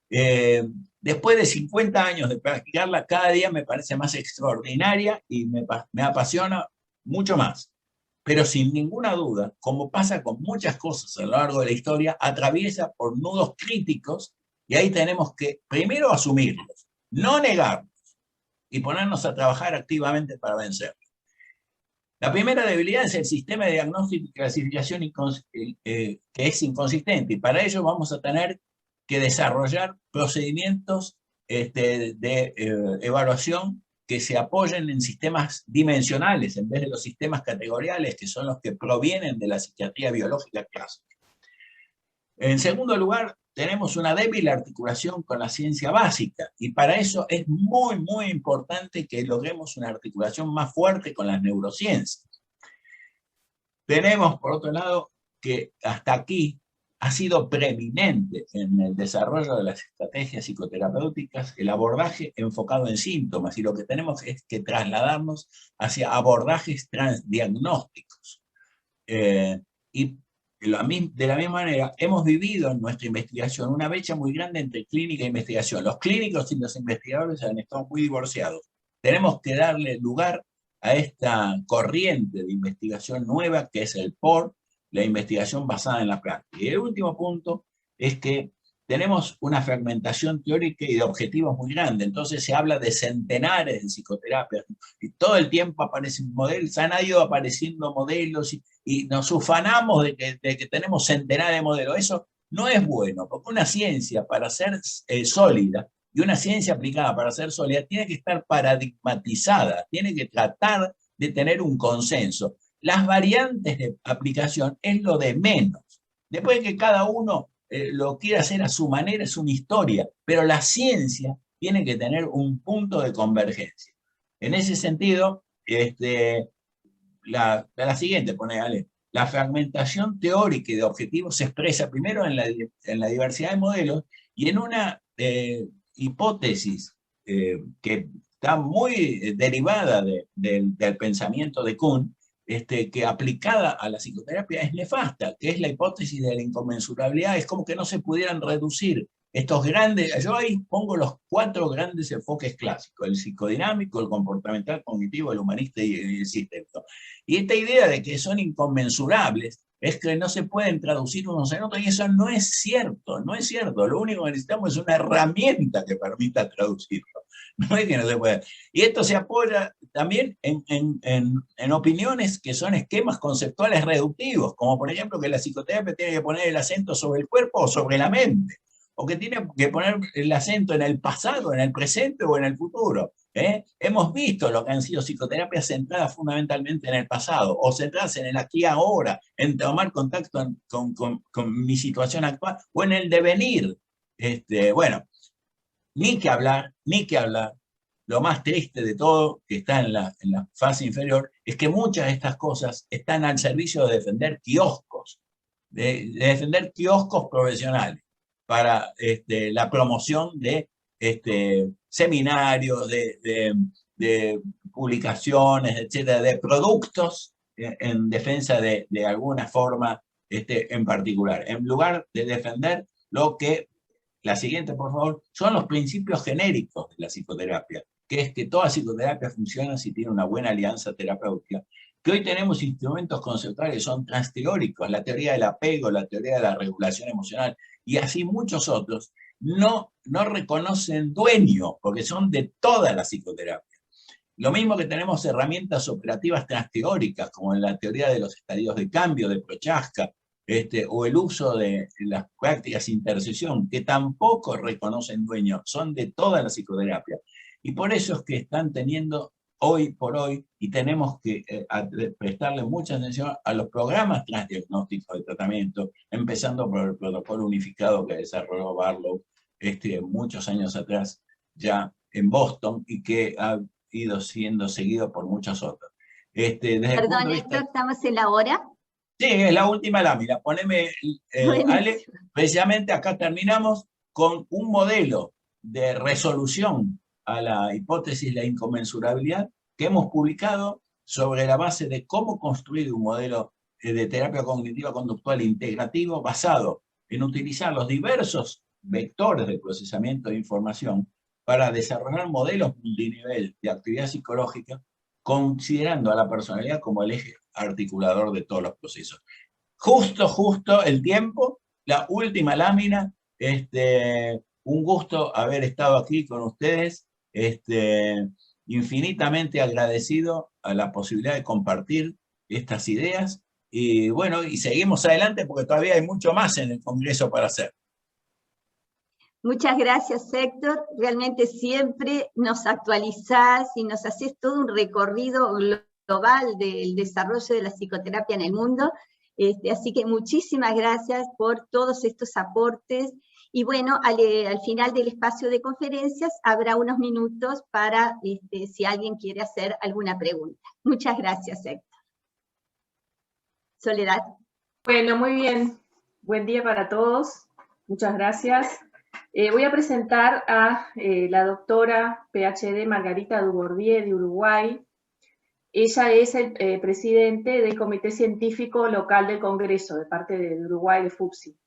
Después de 50 años de practicarla, cada día me parece más extraordinaria y me apasiona mucho más. Pero sin ninguna duda, como pasa con muchas cosas a lo largo de la historia, atraviesa por nudos críticos, y ahí tenemos que primero asumirlos, no negarlos, y ponernos a trabajar activamente para vencerlos. La primera debilidad es el sistema de diagnóstico y clasificación que es inconsistente, y para ello vamos a tener que desarrollar procedimientos de evaluación que se apoyen en sistemas dimensionales en vez de los sistemas categoriales, que son los que provienen de la psiquiatría biológica clásica. En segundo lugar, tenemos una débil articulación con la ciencia básica, y para eso es muy, muy importante que logremos una articulación más fuerte con las neurociencias. Tenemos, por otro lado, que hasta aquí ha sido preeminente en el desarrollo de las estrategias psicoterapéuticas el abordaje enfocado en síntomas, y lo que tenemos es que trasladarnos hacia abordajes transdiagnósticos. Y de la misma manera, hemos vivido en nuestra investigación una brecha muy grande entre clínica e investigación. Los clínicos y los investigadores han estado muy divorciados. Tenemos que darle lugar a esta corriente de investigación nueva que es el POR, la investigación basada en la práctica. Y el último punto es que tenemos una fragmentación teórica y de objetivos muy grande. Entonces se habla de centenares de psicoterapias y todo el tiempo aparecen modelos, han ido apareciendo modelos y nos ufanamos de que tenemos centenares de modelos. Eso no es bueno, porque una ciencia para ser sólida y una ciencia aplicada para ser sólida tiene que estar paradigmatizada, tiene que tratar de tener un consenso. Las variantes de aplicación es lo de menos. Después de que cada uno lo quiera hacer a su manera, es una historia, pero la ciencia tiene que tener un punto de convergencia. En ese sentido, la siguiente, pone Ale, la fragmentación teórica y de objetivos se expresa primero en la diversidad de modelos y en una hipótesis que está muy derivada del pensamiento de Kuhn, que aplicada a la psicoterapia es nefasta, que es la hipótesis de la inconmensurabilidad. Es como que no se pudieran reducir estos grandes, yo ahí pongo los 4 grandes enfoques clásicos: el psicodinámico, el comportamental, cognitivo, el humanista y el sistémico. Y esta idea de que son inconmensurables es que no se pueden traducir unos en otros, y eso no es cierto, no es cierto. Lo único que necesitamos es una herramienta que permita traducirlo. No es que no se pueda. Y esto se apoya también en opiniones que son esquemas conceptuales reductivos, como por ejemplo que la psicoterapia tiene que poner el acento sobre el cuerpo o sobre la mente, o que tiene que poner el acento en el pasado, en el presente o en el futuro. Hemos visto lo que han sido psicoterapias centradas fundamentalmente en el pasado, o centradas en el aquí y ahora, en tomar contacto con mi situación actual, o en el devenir. Bueno, ni que hablar lo más triste de todo, que está en la fase inferior, es que muchas de estas cosas están al servicio de defender kioscos, de defender kioscos profesionales para la promoción de seminarios, de publicaciones, etcétera, de productos en defensa de alguna forma en particular, en lugar de defender lo que, la siguiente por favor, son los principios genéricos de la psicoterapia, que es que toda psicoterapia funciona si tiene una buena alianza terapéutica, que hoy tenemos instrumentos conceptuales que son transteóricos, la teoría del apego, la teoría de la regulación emocional, y así muchos otros, no reconocen dueño, porque son de toda la psicoterapia. Lo mismo que tenemos herramientas operativas transteóricas, como en la teoría de los estadios de cambio de Prochaska, o el uso de las prácticas de intercesión, que tampoco reconocen dueños, son de toda la psicoterapia. Y por eso es que están teniendo hoy por hoy, y tenemos que prestarle mucha atención a los programas transdiagnósticos de tratamiento, empezando por el protocolo unificado que desarrolló Barlow muchos años atrás, ya en Boston, y que ha ido siendo seguido por muchos otros. Perdón, Héctor, ¿estamos en la hora? Sí, es la última lámina. Poneme, Ale, precisamente acá terminamos con un modelo de resolución a la hipótesis de la inconmensurabilidad que hemos publicado sobre la base de cómo construir un modelo de terapia cognitiva conductual integrativo basado en utilizar los diversos vectores de procesamiento de información para desarrollar modelos multinivel de actividad psicológica, considerando a la personalidad como el eje articulador de todos los procesos. Justo el tiempo, la última lámina, un gusto haber estado aquí con ustedes, infinitamente agradecido a la posibilidad de compartir estas ideas, y bueno, y seguimos adelante porque todavía hay mucho más en el Congreso para hacer. Muchas gracias, Héctor. Realmente siempre nos actualizás y nos haces todo un recorrido global del desarrollo de la psicoterapia en el mundo. Así que muchísimas gracias por todos estos aportes. Y bueno, al final del espacio de conferencias habrá unos minutos para si alguien quiere hacer alguna pregunta. Muchas gracias, Héctor. Soledad. Bueno, muy bien. Buen día para todos. Muchas gracias. Voy a presentar a la doctora PhD Margarita Dubordier de Uruguay. Ella es el presidente del Comité Científico Local del Congreso, de parte de Uruguay, de FUPSI.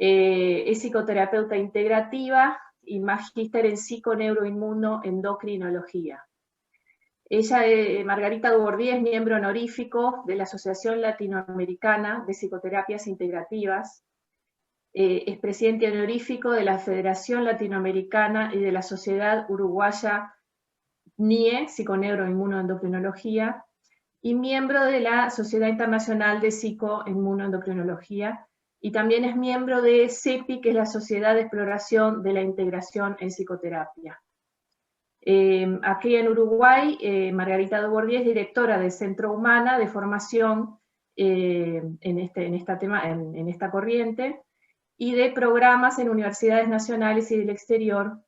Es psicoterapeuta integrativa y magíster en psiconeuroinmunoendocrinología. Ella, Margarita Dubordier, es miembro honorífico de la Asociación Latinoamericana de Psicoterapias Integrativas. Es presidente honorífico de la Federación Latinoamericana y de la Sociedad Uruguaya NIE, Psiconeuroinmunoendocrinología, y miembro de la Sociedad Internacional de Psicoinmunoendocrinología, y también es miembro de CEPI, que es la Sociedad de Exploración de la Integración en Psicoterapia. Aquí en Uruguay, Margarita Dubordier es directora del Centro Humana de Formación en esta corriente, y de programas en universidades nacionales y del exterior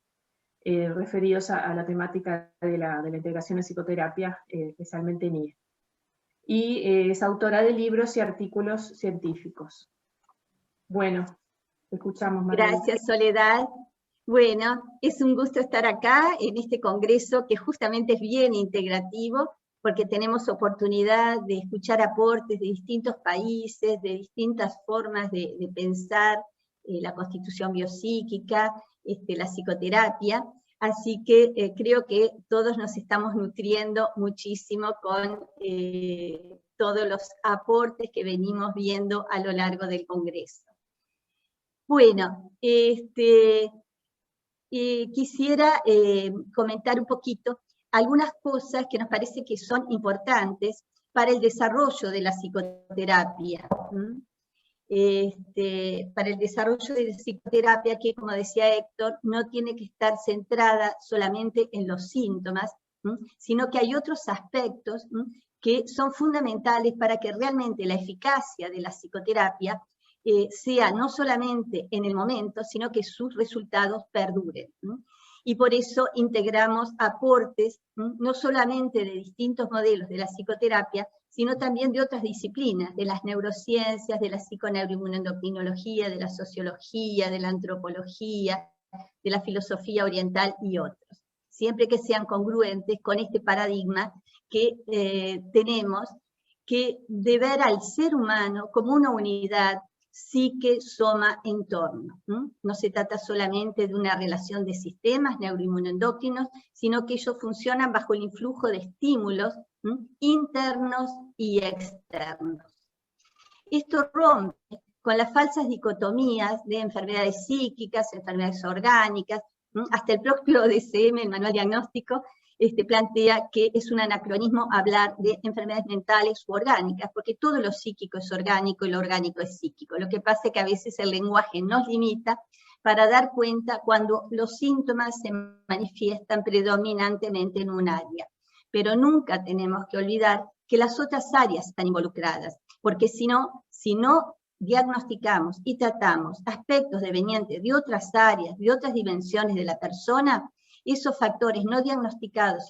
referidos a la temática de la integración en psicoterapia, especialmente NIE. Y es autora de libros y artículos científicos. Bueno, escuchamos, Margarita. Gracias, Soledad. Bueno, es un gusto estar acá en este congreso que justamente es bien integrativo, porque tenemos oportunidad de escuchar aportes de distintos países, de distintas formas de pensar la constitución biopsíquica, la psicoterapia, así que creo que todos nos estamos nutriendo muchísimo con todos los aportes que venimos viendo a lo largo del Congreso. Bueno, quisiera comentar un poquito algunas cosas que nos parece que son importantes para el desarrollo de la psicoterapia. Para el desarrollo de la psicoterapia, que como decía Héctor, no tiene que estar centrada solamente en los síntomas, sino que hay otros aspectos que son fundamentales para que realmente la eficacia de la psicoterapia sea no solamente en el momento, sino que sus resultados perduren. y por eso integramos aportes, no solamente de distintos modelos de la psicoterapia, sino también de otras disciplinas, de las neurociencias, de la psiconeuroinmunoendocrinología, de la sociología, de la antropología, de la filosofía oriental y otros, siempre que sean congruentes con este paradigma que tenemos, que de ver al ser humano como una unidad psique, soma, entorno. No se trata solamente de una relación de sistemas neuroinmunoendocrinos, sino que ellos funcionan bajo el influjo de estímulos internos y externos. Esto rompe con las falsas dicotomías de enfermedades psíquicas, enfermedades orgánicas, hasta el propio DSM, el manual diagnóstico, plantea que es un anacronismo hablar de enfermedades mentales u orgánicas, porque todo lo psíquico es orgánico y lo orgánico es psíquico. Lo que pasa es que a veces el lenguaje nos limita para dar cuenta cuando los síntomas se manifiestan predominantemente en un área. Pero nunca tenemos que olvidar que las otras áreas están involucradas, porque si no diagnosticamos y tratamos aspectos devenientes de otras áreas, de otras dimensiones de la persona, esos factores no diagnosticados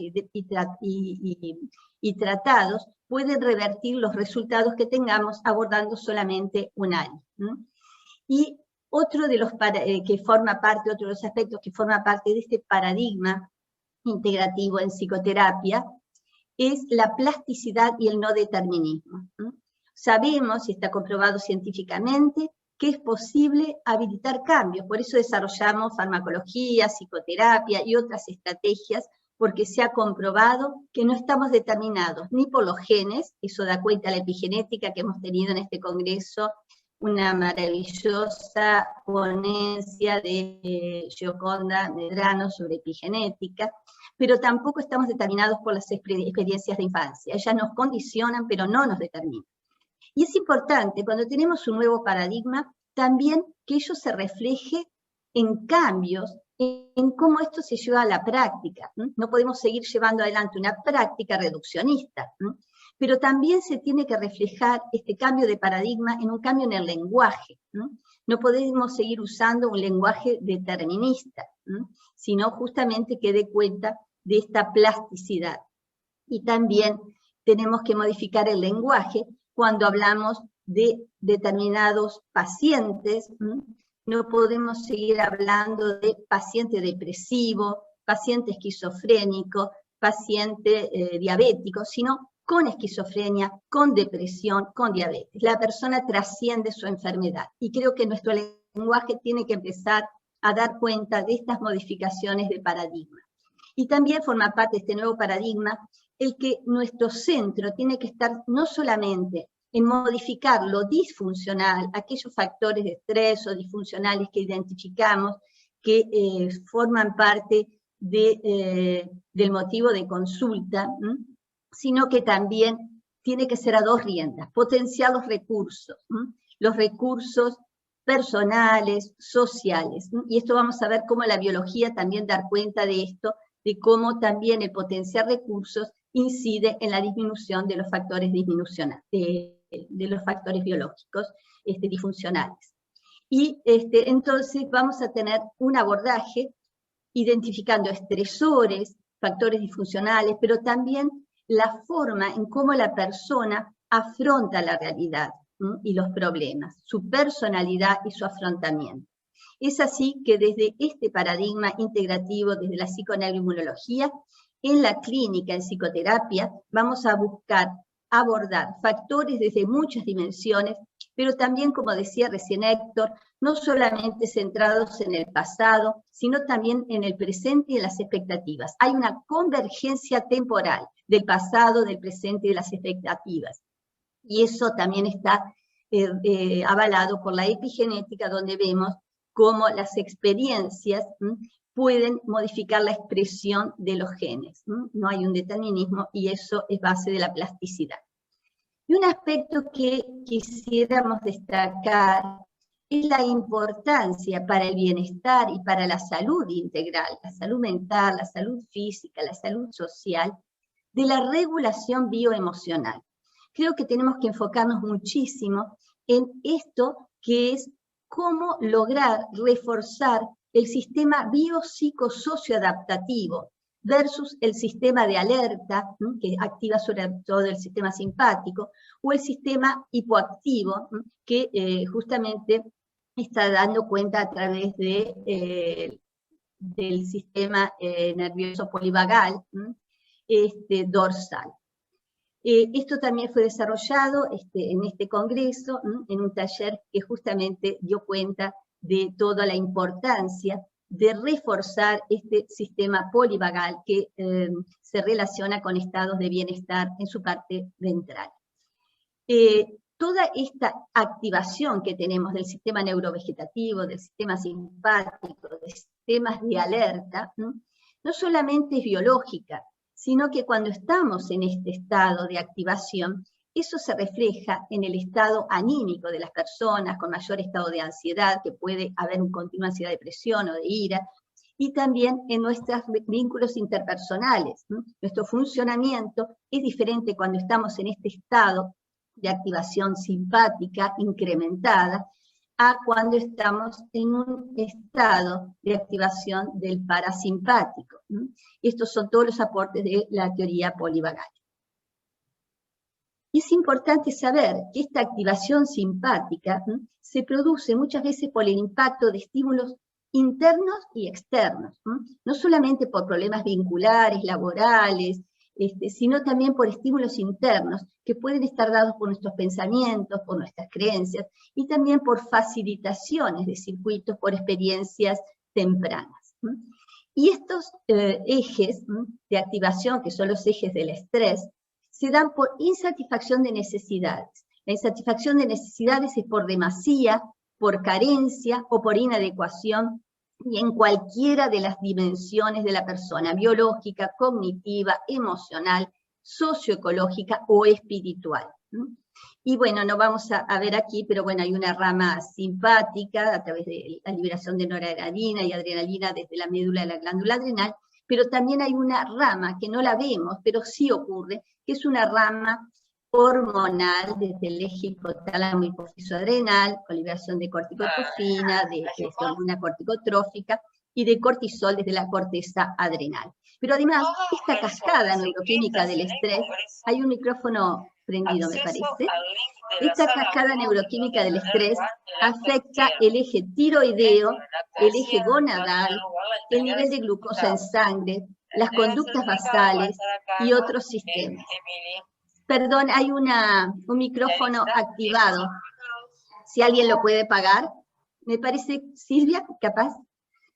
y tratados pueden revertir los resultados que tengamos abordando solamente un área. Y otro de los otro de los aspectos que forma parte de este paradigma integrativo en psicoterapia es la plasticidad y el no determinismo. Sabemos, y está comprobado científicamente, que es posible habilitar cambios. Por eso desarrollamos farmacología, psicoterapia y otras estrategias, porque se ha comprobado que no estamos determinados ni por los genes, eso da cuenta la epigenética que hemos tenido en este congreso, una maravillosa ponencia de Gioconda Medrano sobre epigenética, pero tampoco estamos determinados por las experiencias de infancia. Ellas nos condicionan, pero no nos determinan. Y es importante, cuando tenemos un nuevo paradigma, también que ello se refleje en cambios, en cómo esto se lleva a la práctica. No podemos seguir llevando adelante una práctica reduccionista, pero también se tiene que reflejar este cambio de paradigma en un cambio en el lenguaje. No podemos seguir usando un lenguaje determinista, sino justamente que dé cuenta de esta plasticidad. Y también tenemos que modificar el lenguaje cuando hablamos de determinados pacientes. No podemos seguir hablando de paciente depresivo, paciente esquizofrénico, paciente diabético, sino con esquizofrenia, con depresión, con diabetes. La persona trasciende su enfermedad y creo que nuestro lenguaje tiene que empezar a dar cuenta de estas modificaciones de paradigma. Y también forma parte de este nuevo paradigma el que nuestro centro tiene que estar no solamente en modificar lo disfuncional, aquellos factores de estrés o disfuncionales que identificamos, que forman parte del motivo de consulta, sino que también tiene que ser a dos riendas, potenciar los recursos personales, sociales, y esto vamos a ver cómo la biología también da cuenta de esto, de cómo también el potenciar recursos incide en la disminución de los factores de los factores biológicos disfuncionales. Y entonces vamos a tener un abordaje identificando estresores, factores disfuncionales, pero también la forma en cómo la persona afronta la realidad y los problemas, su personalidad y su afrontamiento. Es así que desde este paradigma integrativo, desde la psiconeuroinmunología, en la clínica, en psicoterapia, vamos a buscar abordar factores desde muchas dimensiones, pero también, como decía recién Héctor, no solamente centrados en el pasado, sino también en el presente y en las expectativas. Hay una convergencia temporal del pasado, del presente y de las expectativas. Y eso también está avalado por la epigenética, donde vemos cómo las experiencias pueden modificar la expresión de los genes. No hay un determinismo y eso es base de la plasticidad. Y un aspecto que quisiéramos destacar es la importancia para el bienestar y para la salud integral, la salud mental, la salud física, la salud social, de la regulación bioemocional. Creo que tenemos que enfocarnos muchísimo en esto que es cómo lograr reforzar el sistema biopsicosocioadaptativo versus el sistema de alerta, que activa sobre todo el sistema simpático, o el sistema hipoactivo, que justamente está dando cuenta a través de, del sistema nervioso polivagal dorsal. Esto también fue desarrollado en este congreso, en un taller que justamente dio cuenta de toda la importancia de reforzar este sistema polivagal que se relaciona con estados de bienestar en su parte ventral. Toda esta activación que tenemos del sistema neurovegetativo, del sistema simpático, de sistemas de alerta, no solamente es biológica, sino que cuando estamos en este estado de activación, eso se refleja en el estado anímico de las personas, con mayor estado de ansiedad, que puede haber una continua ansiedad de depresión o de ira, y también en nuestros vínculos interpersonales. Nuestro funcionamiento es diferente cuando estamos en este estado de activación simpática incrementada, a cuando estamos en un estado de activación del parasimpático. Estos son todos los aportes de la teoría polivagal. Y es importante saber que esta activación simpática se produce muchas veces por el impacto de estímulos internos y externos, no solamente por problemas vinculares, laborales, sino también por estímulos internos que pueden estar dados por nuestros pensamientos, por nuestras creencias, y también por facilitaciones de circuitos, por experiencias tempranas. Y estos ejes de activación, que son los ejes del estrés, se dan por insatisfacción de necesidades. La insatisfacción de necesidades es por demasía, por carencia o por inadecuación, y en cualquiera de las dimensiones de la persona, biológica, cognitiva, emocional, socioecológica o espiritual. Y bueno, no vamos a ver aquí, pero bueno, hay una rama simpática a través de la liberación de noradrenalina y adrenalina desde la médula de la glándula adrenal, pero también hay una rama que no la vemos, pero sí ocurre, que es una rama hormonal desde el eje hipotálamo hipófiso adrenal, con liberación de corticotropina, de hormona corticotrófica y de cortisol desde la corteza adrenal. Pero además, esta cascada neuroquímica del estrés, hay un micrófono prendido me parece, esta cascada neuroquímica del estrés afecta el eje tiroideo, el eje gonadal, el nivel de glucosa en sangre, las conductas basales y otros sistemas. Perdón, hay un micrófono activado. Si alguien lo puede pagar. Me parece, Silvia, capaz.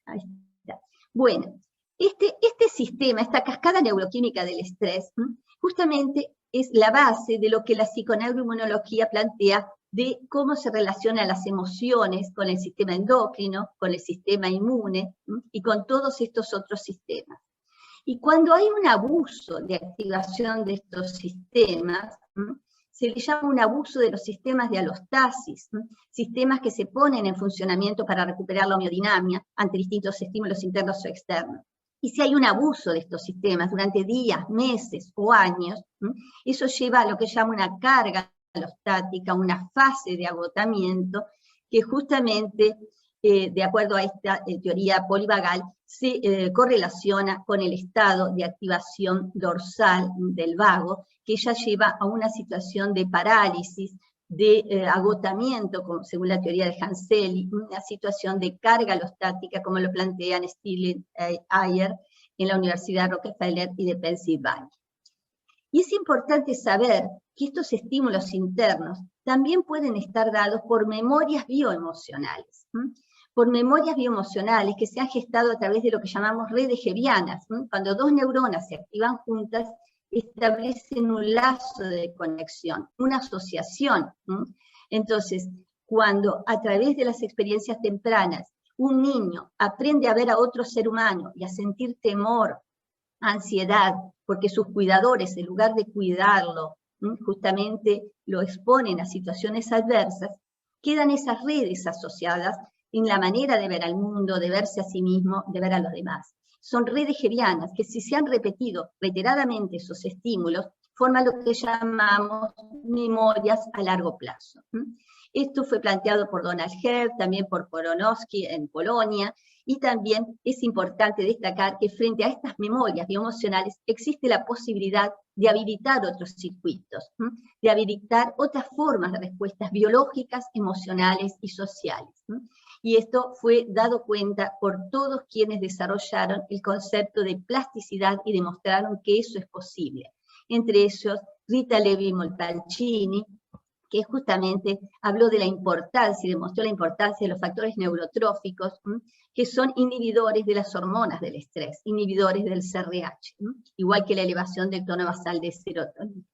Ahí está. Bueno, este sistema, esta cascada neuroquímica del estrés, justamente es la base de lo que la psiconeuroinmunología plantea de cómo se relacionan las emociones con el sistema endocrino, con el sistema inmune y con todos estos otros sistemas. Y cuando hay un abuso de activación de estos sistemas, se le llama un abuso de los sistemas de alostasis, sistemas que se ponen en funcionamiento para recuperar la homeodinamia ante distintos estímulos internos o externos. Y si hay un abuso de estos sistemas durante días, meses o años, eso lleva a lo que se llama una carga alostática, una fase de agotamiento, que justamente, de acuerdo a esta teoría polivagal, se correlaciona con el estado de activación dorsal del vago, que ya lleva a una situación de parálisis, de agotamiento, como, según la teoría de Hansel, una situación de carga alostática, como lo plantean Steele Ayer en la Universidad Rockefeller y de Pensilvania. Y es importante saber que estos estímulos internos también pueden estar dados por memorias bioemocionales, por memorias bioemocionales que se han gestado a través de lo que llamamos redes hebbianas. Cuando dos neuronas se activan juntas, establecen un lazo de conexión, una asociación. Entonces, cuando a través de las experiencias tempranas un niño aprende a ver a otro ser humano y a sentir temor, ansiedad, porque sus cuidadores, en lugar de cuidarlo, justamente lo exponen a situaciones adversas, quedan esas redes asociadas en la manera de ver al mundo, de verse a sí mismo, de ver a los demás. Son redes hebbianas que, si se han repetido reiteradamente esos estímulos, forman lo que llamamos memorias a largo plazo. Esto fue planteado por Donald Hebb, también por Poronowski en Polonia, y también es importante destacar que frente a estas memorias bioemocionales existe la posibilidad de habilitar otros circuitos, de habilitar otras formas de respuestas biológicas, emocionales y sociales. Y esto fue dado cuenta por todos quienes desarrollaron el concepto de plasticidad y demostraron que eso es posible. Entre ellos, Rita Levi-Montalcini, que justamente habló de la importancia y demostró la importancia de los factores neurotróficos, que son inhibidores de las hormonas del estrés, inhibidores del CRH, igual que la elevación del tono basal de serotonina.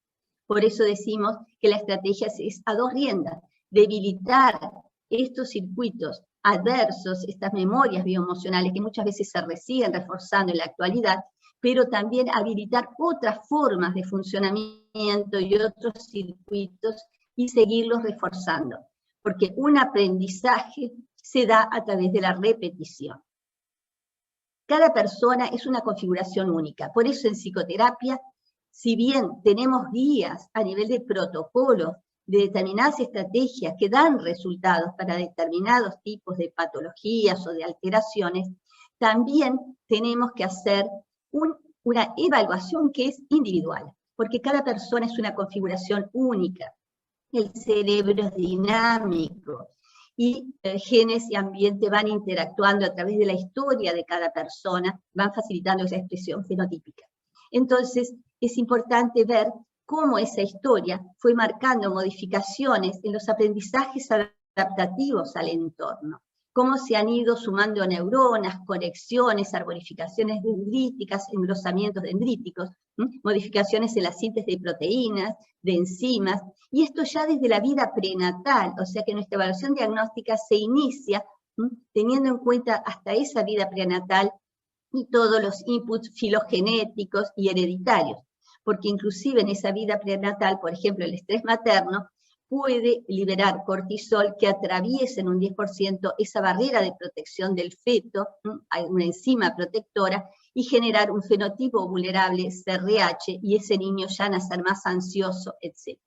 Por eso decimos que la estrategia es a dos riendas: debilitar estos circuitos adversos, estas memorias bioemocionales que muchas veces se siguen reforzando en la actualidad, pero también habilitar otras formas de funcionamiento y otros circuitos y seguirlos reforzando, porque un aprendizaje se da a través de la repetición. Cada persona es una configuración única, por eso en psicoterapia, si bien tenemos guías a nivel de protocolo, de determinadas estrategias que dan resultados para determinados tipos de patologías o de alteraciones, también tenemos que hacer una evaluación que es individual, porque cada persona es una configuración única. El cerebro es dinámico y genes y ambiente van interactuando a través de la historia de cada persona, van facilitando esa expresión fenotípica. Entonces, es importante ver cómo esa historia fue marcando modificaciones en los aprendizajes adaptativos al entorno, cómo se han ido sumando neuronas, conexiones, arborificaciones dendríticas, engrosamientos dendríticos, modificaciones en la síntesis de proteínas, de enzimas, y esto ya desde la vida prenatal, o sea que nuestra evaluación diagnóstica se inicia teniendo en cuenta hasta esa vida prenatal y todos los inputs filogenéticos y hereditarios, porque inclusive en esa vida prenatal, por ejemplo, el estrés materno, puede liberar cortisol que atraviesa en un 10% esa barrera de protección del feto, hay una enzima protectora, y generar un fenotipo vulnerable, CRH, y ese niño ya nacer más ansioso, etc.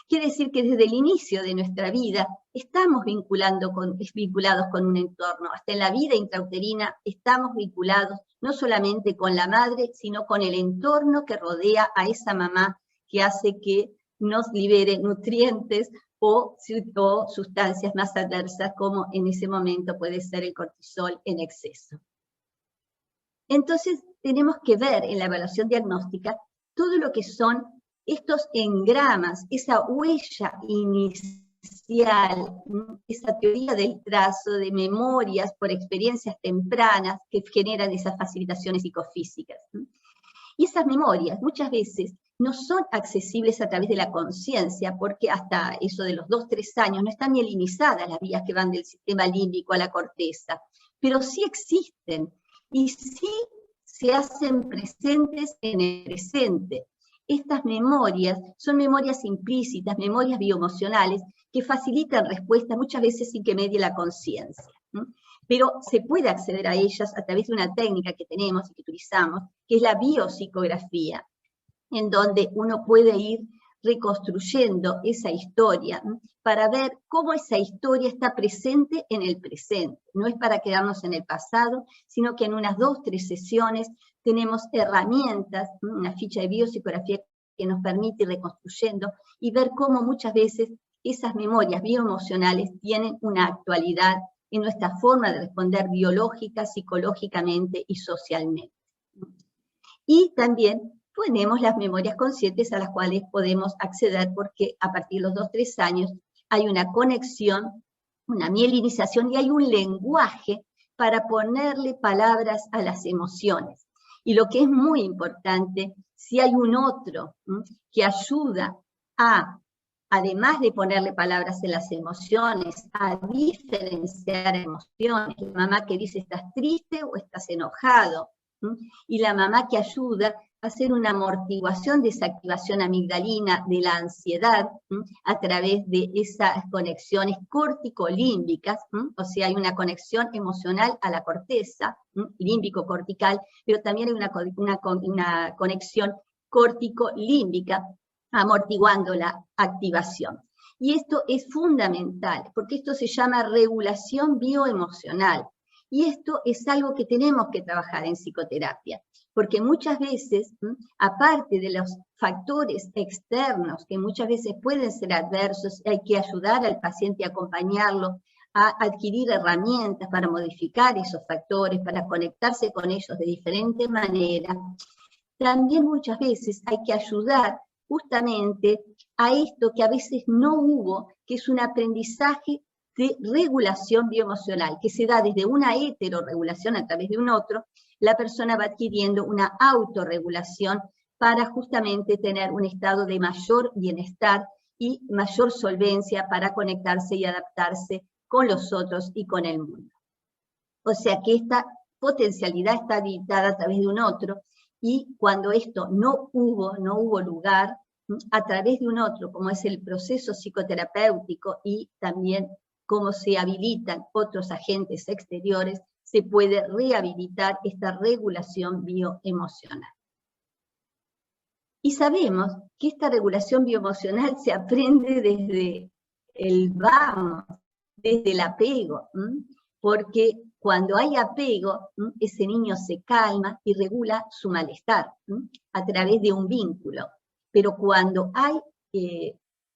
Quiere decir que desde el inicio de nuestra vida estamos vinculados con un entorno. Hasta en la vida intrauterina estamos vinculados no solamente con la madre, sino con el entorno que rodea a esa mamá que hace que nos libere nutrientes o sustancias más adversas, como en ese momento puede ser el cortisol en exceso. Entonces, tenemos que ver en la evaluación diagnóstica todo lo que son estos engramas, esa huella inicial, esa teoría del trazo de memorias por experiencias tempranas que generan esas facilitaciones psicofísicas. Y esas memorias muchas veces no son accesibles a través de la conciencia, porque hasta eso de los 2-3 años no están mielinizadas las vías que van del sistema límbico a la corteza, pero sí existen, y sí se hacen presentes en el presente. Estas memorias son memorias implícitas, memorias bioemocionales, que facilitan respuestas muchas veces sin que medie la conciencia. Pero se puede acceder a ellas a través de una técnica que tenemos y que utilizamos, que es la biopsicografía, en donde uno puede ir reconstruyendo esa historia para ver cómo esa historia está presente en el presente. No es para quedarnos en el pasado, sino que en unas 2-3 sesiones tenemos herramientas, una ficha de biopsicografía que nos permite ir reconstruyendo y ver cómo muchas veces esas memorias bioemocionales tienen una actualidad en nuestra forma de responder biológica, psicológicamente y socialmente. Y también tenemos las memorias conscientes a las cuales podemos acceder porque a partir de los 2-3 años hay una conexión, una mielinización y hay un lenguaje para ponerle palabras a las emociones. Y lo que es muy importante, si hay un otro que ayuda a, además de ponerle palabras en las emociones, a diferenciar emociones, la mamá que dice estás triste o estás enojado, y la mamá que ayuda a hacer una amortiguación, desactivación amigdalina de la ansiedad a través de esas conexiones corticolímbicas, o sea, hay una conexión emocional a la corteza, límbico-cortical, pero también hay una conexión corticolímbica amortiguando la activación. Y esto es fundamental, porque esto se llama regulación bioemocional. Y esto es algo que tenemos que trabajar en psicoterapia, porque muchas veces, aparte de los factores externos, que muchas veces pueden ser adversos, hay que ayudar al paciente y acompañarlo a adquirir herramientas para modificar esos factores, para conectarse con ellos de diferente manera. También muchas veces hay que ayudar justamente a esto que a veces no hubo, que es un aprendizaje de regulación bioemocional, que se da desde una heterorregulación a través de un otro, la persona va adquiriendo una autorregulación para justamente tener un estado de mayor bienestar y mayor solvencia para conectarse y adaptarse con los otros y con el mundo. O sea que esta potencialidad está habilitada a través de un otro, y cuando esto no hubo lugar, a través de un otro, como es el proceso psicoterapéutico y también cómo se habilitan otros agentes exteriores, se puede rehabilitar esta regulación bioemocional. Y sabemos que esta regulación bioemocional se aprende desde el vamos, desde el apego, porque cuando hay apego, ese niño se calma y regula su malestar a través de un vínculo. Pero cuando hay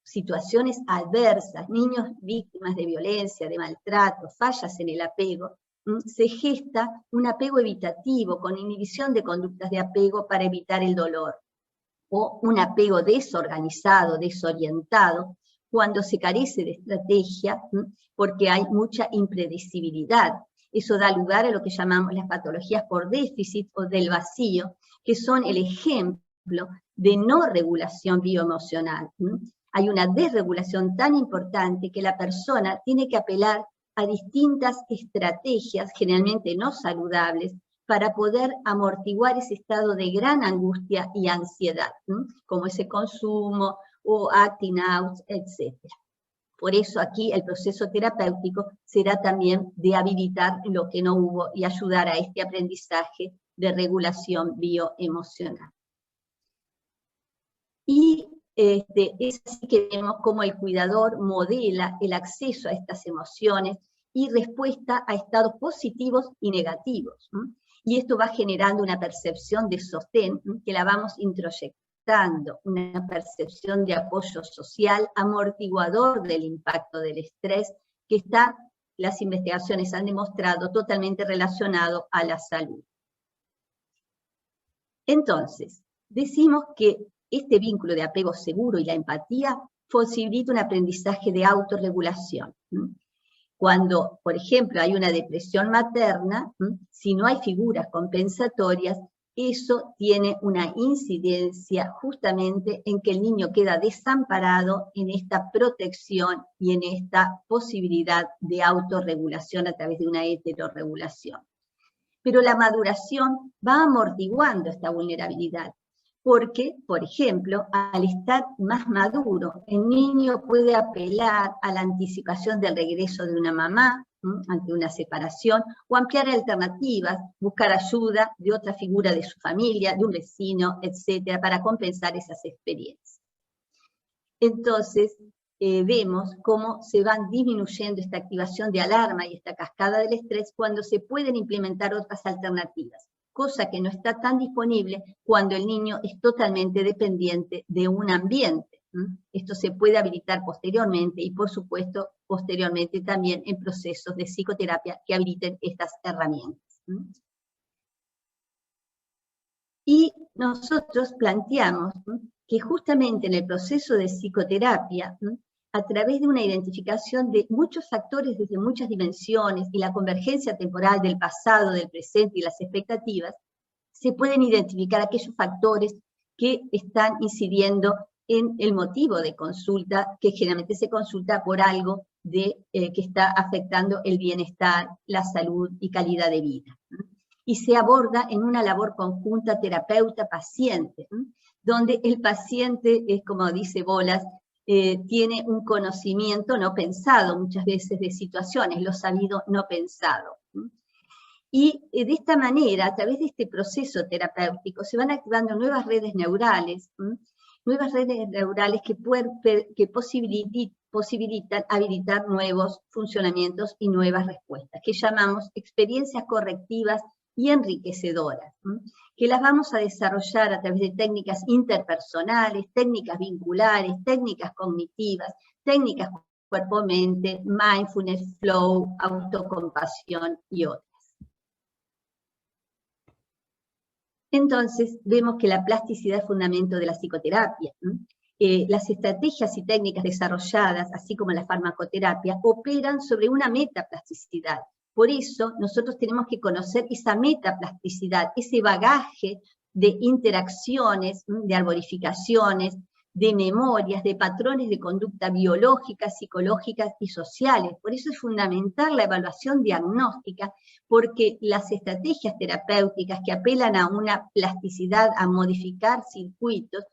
situaciones adversas, niños víctimas de violencia, de maltrato, fallas en el apego, se gesta un apego evitativo con inhibición de conductas de apego para evitar el dolor, o un apego desorganizado, desorientado, cuando se carece de estrategia, porque hay mucha impredecibilidad. Eso da lugar a lo que llamamos las patologías por déficit o del vacío, que son el ejemplo de no regulación bioemocional. Hay una desregulación tan importante que la persona tiene que apelar a distintas estrategias, generalmente no saludables, para poder amortiguar ese estado de gran angustia y ansiedad, como ese consumo o acting out, etc. Por eso aquí el proceso terapéutico será también de habilitar lo que no hubo y ayudar a este aprendizaje de regulación bioemocional. Y es así que vemos cómo el cuidador modela el acceso a estas emociones y respuesta a estados positivos y negativos. Y esto va generando una percepción de sostén que la vamos introyectando, una percepción de apoyo social amortiguador del impacto del estrés que está, las investigaciones han demostrado, totalmente relacionado a la salud. Entonces, decimos que este vínculo de apego seguro y la empatía posibilita un aprendizaje de autorregulación. Cuando, por ejemplo, hay una depresión materna, si no hay figuras compensatorias, eso tiene una incidencia justamente en que el niño queda desamparado en esta protección y en esta posibilidad de autorregulación a través de una heterorregulación. Pero la maduración va amortiguando esta vulnerabilidad, porque, por ejemplo, al estar más maduro, el niño puede apelar a la anticipación del regreso de una mamá ante una separación, o ampliar alternativas, buscar ayuda de otra figura de su familia, de un vecino, etcétera, para compensar esas experiencias. Entonces, vemos cómo se van disminuyendo esta activación de alarma y esta cascada del estrés cuando se pueden implementar otras alternativas, cosa que no está tan disponible cuando el niño es totalmente dependiente de un ambiente. Esto se puede habilitar posteriormente y, por supuesto, posteriormente también en procesos de psicoterapia que habiliten estas herramientas. Y nosotros planteamos que justamente en el proceso de psicoterapia, a través de una identificación de muchos factores desde muchas dimensiones y la convergencia temporal del pasado, del presente y las expectativas, se pueden identificar aquellos factores que están incidiendo en el motivo de consulta, que generalmente se consulta por algo que está afectando el bienestar, la salud y calidad de vida. Y se aborda en una labor conjunta terapeuta-paciente, donde el paciente es, como dice Bolas, tiene un conocimiento no pensado muchas veces de situaciones, lo sabido no pensado. Y de esta manera, a través de este proceso terapéutico, se van activando nuevas redes neurales que posibilitan habilitar nuevos funcionamientos y nuevas respuestas, que llamamos experiencias correctivas y enriquecedoras, que las vamos a desarrollar a través de técnicas interpersonales, técnicas vinculares, técnicas cognitivas, técnicas cuerpo-mente, mindfulness, flow, autocompasión y otras. Entonces, vemos que la plasticidad es fundamento de la psicoterapia. Las estrategias y técnicas desarrolladas, así como la farmacoterapia, operan sobre una metaplasticidad. Por eso, nosotros tenemos que conocer esa metaplasticidad, ese bagaje de interacciones, de arborificaciones, de memorias, de patrones de conducta biológicas, psicológicas y sociales. Por eso es fundamental la evaluación diagnóstica, porque las estrategias terapéuticas que apelan a una plasticidad, a modificar circuitos,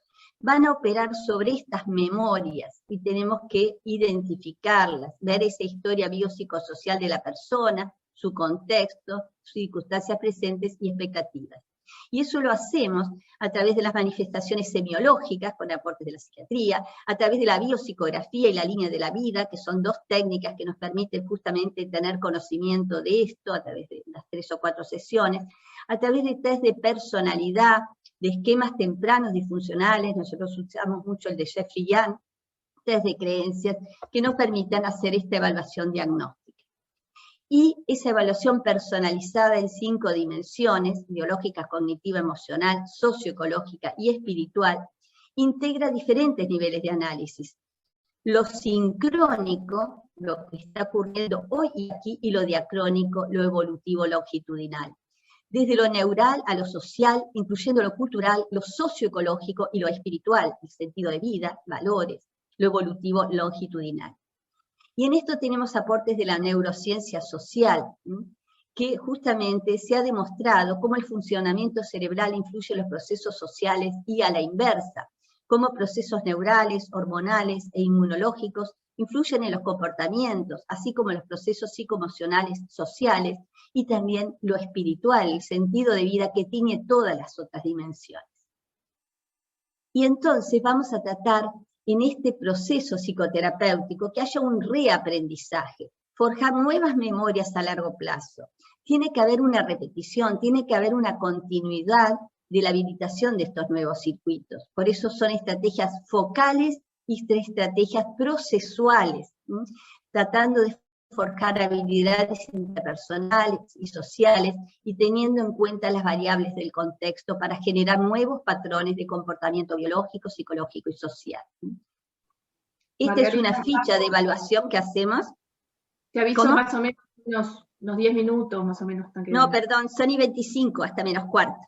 van a operar sobre estas memorias y tenemos que identificarlas, ver esa historia biopsicosocial de la persona, su contexto, sus circunstancias presentes y expectativas. Y eso lo hacemos a través de las manifestaciones semiológicas, con aportes de la psiquiatría, a través de la biopsicografía y la línea de la vida, que son dos técnicas que nos permiten justamente tener conocimiento de esto, a través de las 3 o 4 sesiones, a través de test de personalidad, de esquemas tempranos disfuncionales. Nosotros usamos mucho el de Jeffrey Young, test de creencias, que nos permitan hacer esta evaluación diagnóstica. Y esa evaluación personalizada en 5 dimensiones, biológica, cognitiva, emocional, socioecológica y espiritual, integra diferentes niveles de análisis. Lo sincrónico, lo que está ocurriendo hoy y aquí, y lo diacrónico, lo evolutivo longitudinal. Desde lo neural a lo social, incluyendo lo cultural, lo socioecológico y lo espiritual, el sentido de vida, valores, lo evolutivo longitudinal. Y en esto tenemos aportes de la neurociencia social, que justamente se ha demostrado cómo el funcionamiento cerebral influye en los procesos sociales y a la inversa, cómo procesos neurales, hormonales e inmunológicos influyen en los comportamientos, así como los procesos psicoemocionales sociales, y también lo espiritual, el sentido de vida que tiene todas las otras dimensiones. Y entonces vamos a tratar en este proceso psicoterapéutico que haya un reaprendizaje, forjar nuevas memorias a largo plazo. Tiene que haber una repetición, tiene que haber una continuidad de la habilitación de estos nuevos circuitos. Por eso son estrategias focales y estrategias procesuales, tratando de forjar habilidades interpersonales y sociales y teniendo en cuenta las variables del contexto para generar nuevos patrones de comportamiento biológico, psicológico y social. Esta es una ficha de evaluación que hacemos. Te aviso más o menos unos 10 minutos, más o menos. No, perdón, son y 25, hasta menos cuarto.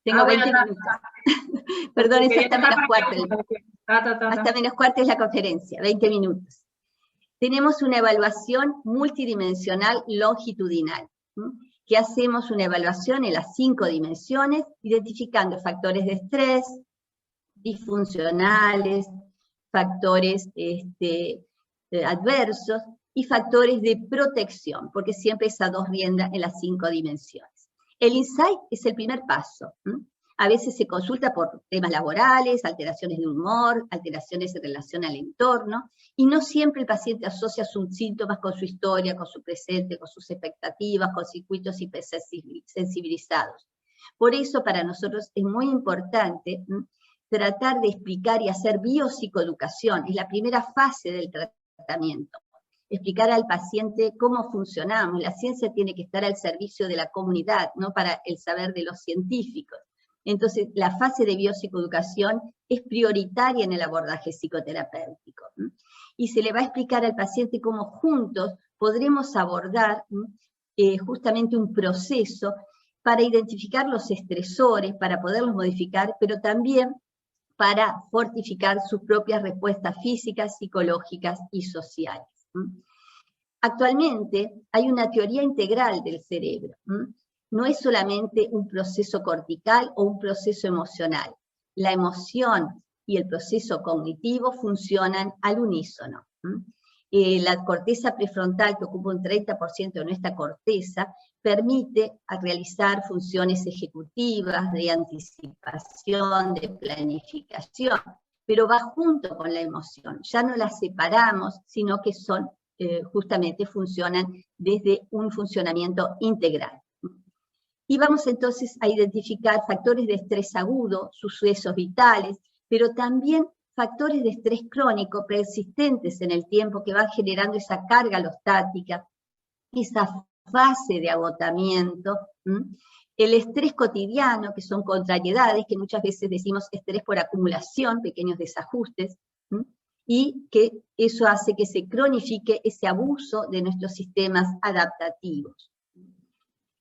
Tengo 20 minutos. Perdón, es hasta menos cuarto. Hasta menos cuarto es la conferencia, 20 minutos. Tenemos una evaluación multidimensional longitudinal, que hacemos una evaluación en las 5 dimensiones, identificando factores de estrés, disfuncionales, factores adversos y factores de protección, porque siempre esas dos riendan en las 5 dimensiones. El insight es el primer paso. A veces se consulta por temas laborales, alteraciones de humor, alteraciones en relación al entorno, y no siempre el paciente asocia sus síntomas con su historia, con su presente, con sus expectativas, con circuitos hipersensibilizados. Por eso para nosotros es muy importante tratar de explicar y hacer biopsicoeducación, es la primera fase del tratamiento. Explicar al paciente cómo funcionamos. La ciencia tiene que estar al servicio de la comunidad, no para el saber de los científicos. Entonces, la fase de biopsicoeducación es prioritaria en el abordaje psicoterapéutico. Y se le va a explicar al paciente cómo juntos podremos abordar justamente un proceso para identificar los estresores, para poderlos modificar, pero también para fortificar sus propias respuestas físicas, psicológicas y sociales. Actualmente hay una teoría integral del cerebro. No es solamente un proceso cortical o un proceso emocional. La emoción y el proceso cognitivo funcionan al unísono. La corteza prefrontal, que ocupa un 30% de nuestra corteza, permite realizar funciones ejecutivas, de anticipación, de planificación, pero va junto con la emoción. Ya no las separamos, sino que son, justamente funcionan desde un funcionamiento integral. Y vamos entonces a identificar factores de estrés agudo, sucesos vitales, pero también factores de estrés crónico persistentes en el tiempo que van generando esa carga alostática, esa fase de agotamiento, el estrés cotidiano, que son contrariedades, que muchas veces decimos estrés por acumulación, pequeños desajustes, y que eso hace que se cronifique ese abuso de nuestros sistemas adaptativos.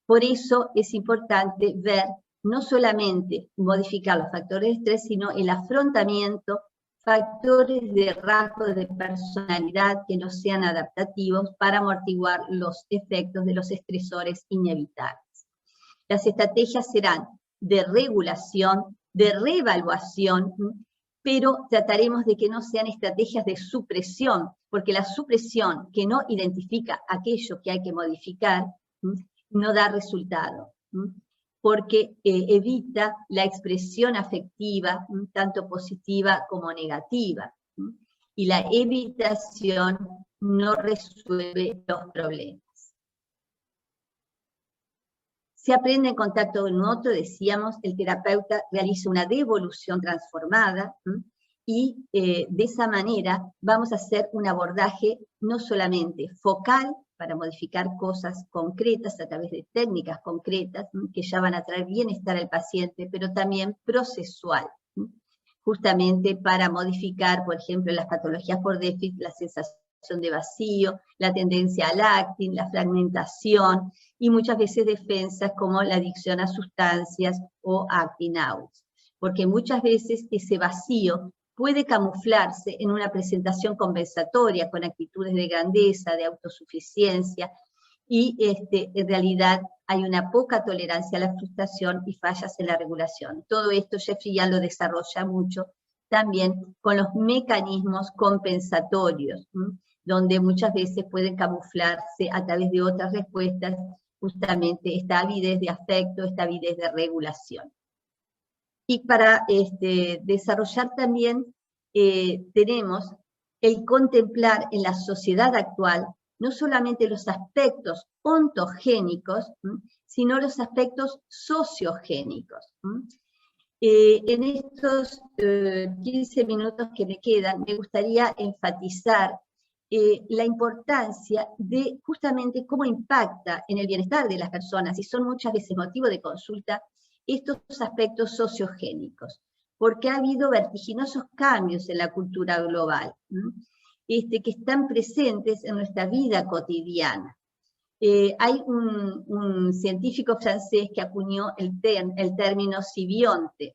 Por eso es importante ver no solamente modificar los factores de estrés, sino el afrontamiento, factores de rasgos de personalidad que no sean adaptativos para amortiguar los efectos de los estresores inevitables. Las estrategias serán de regulación, de reevaluación, pero trataremos de que no sean estrategias de supresión, porque la supresión que no identifica aquello que hay que modificar, no da resultado, porque evita la expresión afectiva, tanto positiva como negativa, y la evitación no resuelve los problemas. Se aprende en contacto con otro, decíamos, el terapeuta realiza una devolución transformada, y de esa manera vamos a hacer un abordaje no solamente focal, para modificar cosas concretas a través de técnicas concretas, que ya van a traer bienestar al paciente, pero también procesual, justamente para modificar, por ejemplo, las patologías por déficit, la sensación de vacío, la tendencia al acting, la fragmentación, y muchas veces defensas como la adicción a sustancias o acting out. Porque muchas veces ese vacío puede camuflarse en una presentación compensatoria con actitudes de grandeza, de autosuficiencia, y en realidad hay una poca tolerancia a la frustración y fallas en la regulación. Todo esto Jeffrey ya lo desarrolla mucho también con los mecanismos compensatorios, donde muchas veces pueden camuflarse a través de otras respuestas, justamente esta avidez de afecto, esta avidez de regulación. Y para desarrollar también tenemos el contemplar en la sociedad actual no solamente los aspectos ontogénicos, sino los aspectos sociogénicos. En estos 15 minutos que me quedan, me gustaría enfatizar la importancia de justamente cómo impacta en el bienestar de las personas, y son muchas veces motivo de consulta, estos aspectos sociogénicos, porque ha habido vertiginosos cambios en la cultura global, que están presentes en nuestra vida cotidiana. Hay un científico francés que acuñó el término simbionte,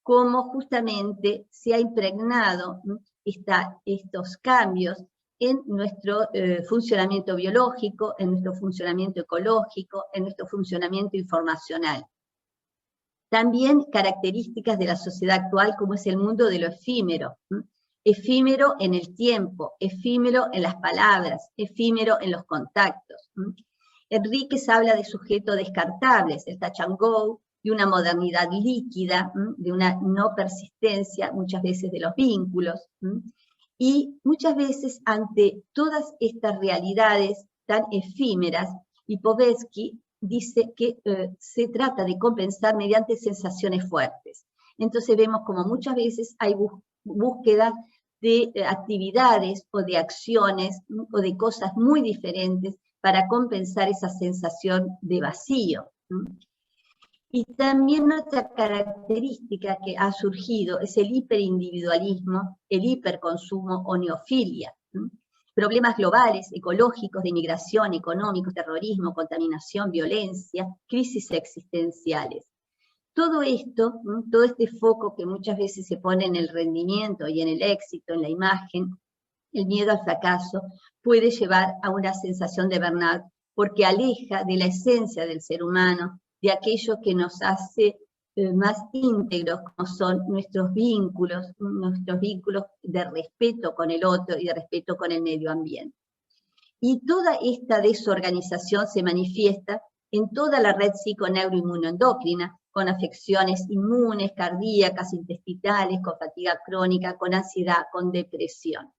cómo justamente se ha impregnado estos cambios en nuestro funcionamiento biológico, en nuestro funcionamiento ecológico, en nuestro funcionamiento informacional. También características de la sociedad actual, como es el mundo de lo efímero. Efímero en el tiempo, efímero en las palabras, efímero en los contactos. Enríquez habla de sujetos descartables, el touch and go, de una modernidad líquida, de una no persistencia, muchas veces de los vínculos. Y muchas veces ante todas estas realidades tan efímeras, Lipovetsky dice que se trata de compensar mediante sensaciones fuertes. Entonces vemos como muchas veces hay búsqueda de actividades o de acciones o de cosas muy diferentes para compensar esa sensación de vacío. Y también otra característica que ha surgido es el hiperindividualismo, el hiperconsumo o neofilia. Problemas globales, ecológicos, de inmigración, económicos, terrorismo, contaminación, violencia, crisis existenciales. Todo esto, todo este foco que muchas veces se pone en el rendimiento y en el éxito, en la imagen, el miedo al fracaso, puede llevar a una sensación de burnout porque aleja de la esencia del ser humano, de aquello que nos hace más íntegros, como son nuestros vínculos de respeto con el otro y de respeto con el medio ambiente. Y toda esta desorganización se manifiesta en toda la red psiconeuroinmunoendocrina, con afecciones inmunes, cardíacas, intestinales, con fatiga crónica, con ansiedad, con depresión.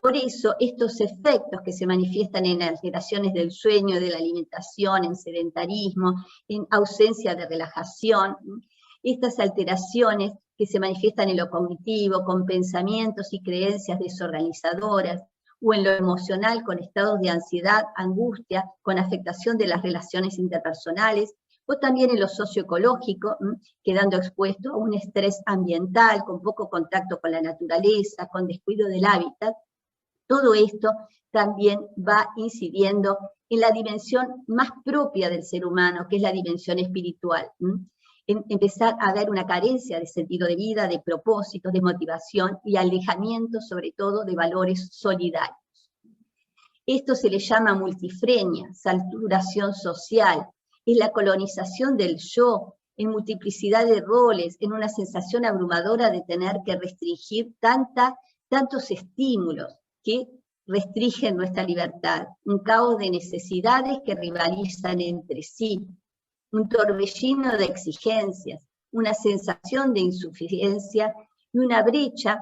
Por eso, estos efectos que se manifiestan en alteraciones del sueño, de la alimentación, en sedentarismo, en ausencia de relajación, estas alteraciones que se manifiestan en lo cognitivo, con pensamientos y creencias desorganizadoras, o en lo emocional, con estados de ansiedad, angustia, con afectación de las relaciones interpersonales, o también en lo socioecológico, quedando expuesto a un estrés ambiental, con poco contacto con la naturaleza, con descuido del hábitat. Todo esto también va incidiendo en la dimensión más propia del ser humano, que es la dimensión espiritual. Empezar a ver una carencia de sentido de vida, de propósito, de motivación y alejamiento sobre todo de valores solidarios. Esto se le llama multifrenia, saturación social, es la colonización del yo, en multiplicidad de roles, en una sensación abrumadora de tener que restringir tantos estímulos que restringen nuestra libertad, un caos de necesidades que rivalizan entre sí, un torbellino de exigencias, una sensación de insuficiencia y una brecha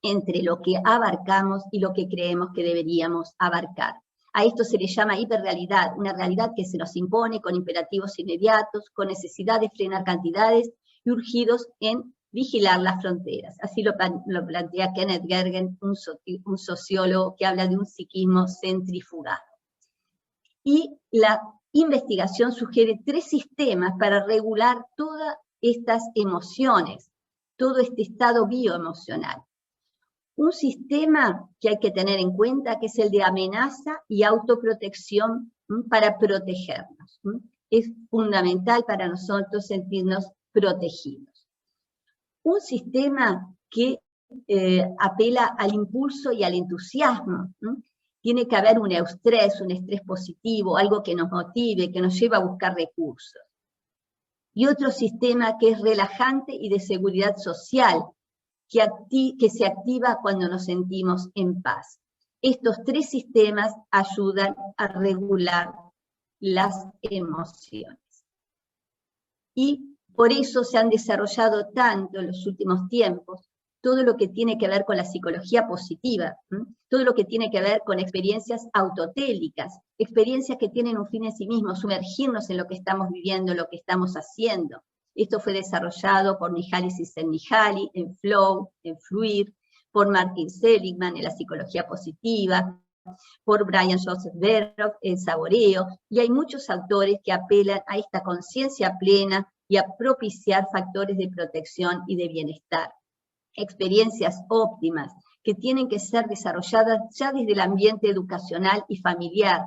entre lo que abarcamos y lo que creemos que deberíamos abarcar. A esto se le llama hiperrealidad, una realidad que se nos impone con imperativos inmediatos, con necesidad de frenar cantidades y urgidos en vigilar las fronteras. Así lo plantea Kenneth Gergen, un sociólogo que habla de un psiquismo centrifugado. Y la investigación sugiere 3 sistemas para regular todas estas emociones, todo este estado bioemocional. Un sistema que hay que tener en cuenta, que es el de amenaza y autoprotección para protegernos. Es fundamental para nosotros sentirnos protegidos. Un sistema que apela al impulso y al entusiasmo. Tiene que haber un estrés positivo, algo que nos motive, que nos lleve a buscar recursos. Y otro sistema que es relajante y de seguridad social, que se activa cuando nos sentimos en paz. Estos 3 sistemas ayudan a regular las emociones. Y por eso se han desarrollado tanto en los últimos tiempos todo lo que tiene que ver con la psicología positiva, todo lo que tiene que ver con experiencias autotélicas, experiencias que tienen un fin en sí mismo, sumergirnos en lo que estamos viviendo, lo que estamos haciendo. Esto fue desarrollado por Mihaly Csikszentmihalyi en Flow, en Fluir, por Martin Seligman en la psicología positiva, por Brian Joseph Berrow en Saboreo, y hay muchos autores que apelan a esta conciencia plena y a propiciar factores de protección y de bienestar. Experiencias óptimas que tienen que ser desarrolladas ya desde el ambiente educacional y familiar,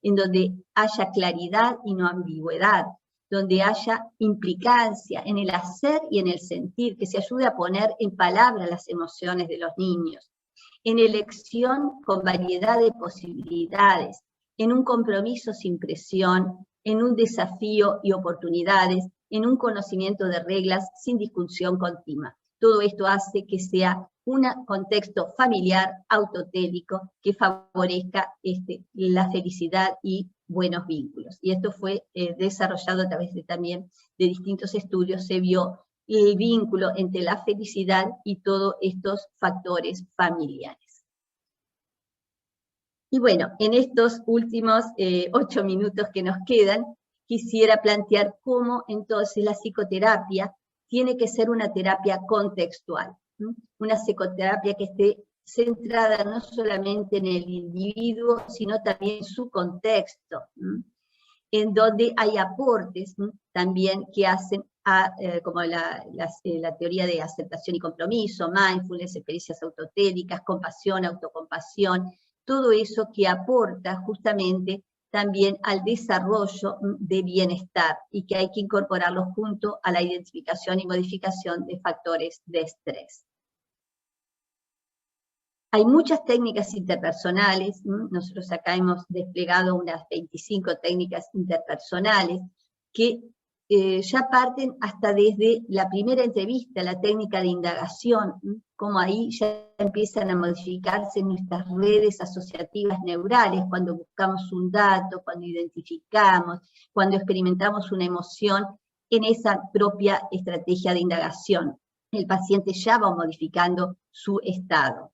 en donde haya claridad y no ambigüedad, donde haya implicancia en el hacer y en el sentir, que se ayude a poner en palabras las emociones de los niños, en elección con variedad de posibilidades, en un compromiso sin presión, en un desafío y oportunidades, en un conocimiento de reglas sin discusión continua. Todo esto hace que sea un contexto familiar autotélico que favorezca la felicidad y buenos vínculos. Y esto fue desarrollado a través también de distintos estudios, se vio el vínculo entre la felicidad y todos estos factores familiares. Y bueno, en estos últimos 8 minutos que nos quedan, quisiera plantear cómo entonces la psicoterapia tiene que ser una terapia contextual, una psicoterapia que esté centrada no solamente en el individuo, sino también en su contexto, en donde hay aportes también que hacen como la teoría de aceptación y compromiso, mindfulness, experiencias autotélicas, compasión, autocompasión, todo eso que aporta justamente también al desarrollo de bienestar y que hay que incorporarlos junto a la identificación y modificación de factores de estrés. Hay muchas técnicas interpersonales, nosotros acá hemos desplegado unas 25 técnicas interpersonales que ya parten hasta desde la primera entrevista, la técnica de indagación, como ahí ya empiezan a modificarse nuestras redes asociativas neurales, cuando buscamos un dato, cuando identificamos, cuando experimentamos una emoción, en esa propia estrategia de indagación. El paciente ya va modificando su estado.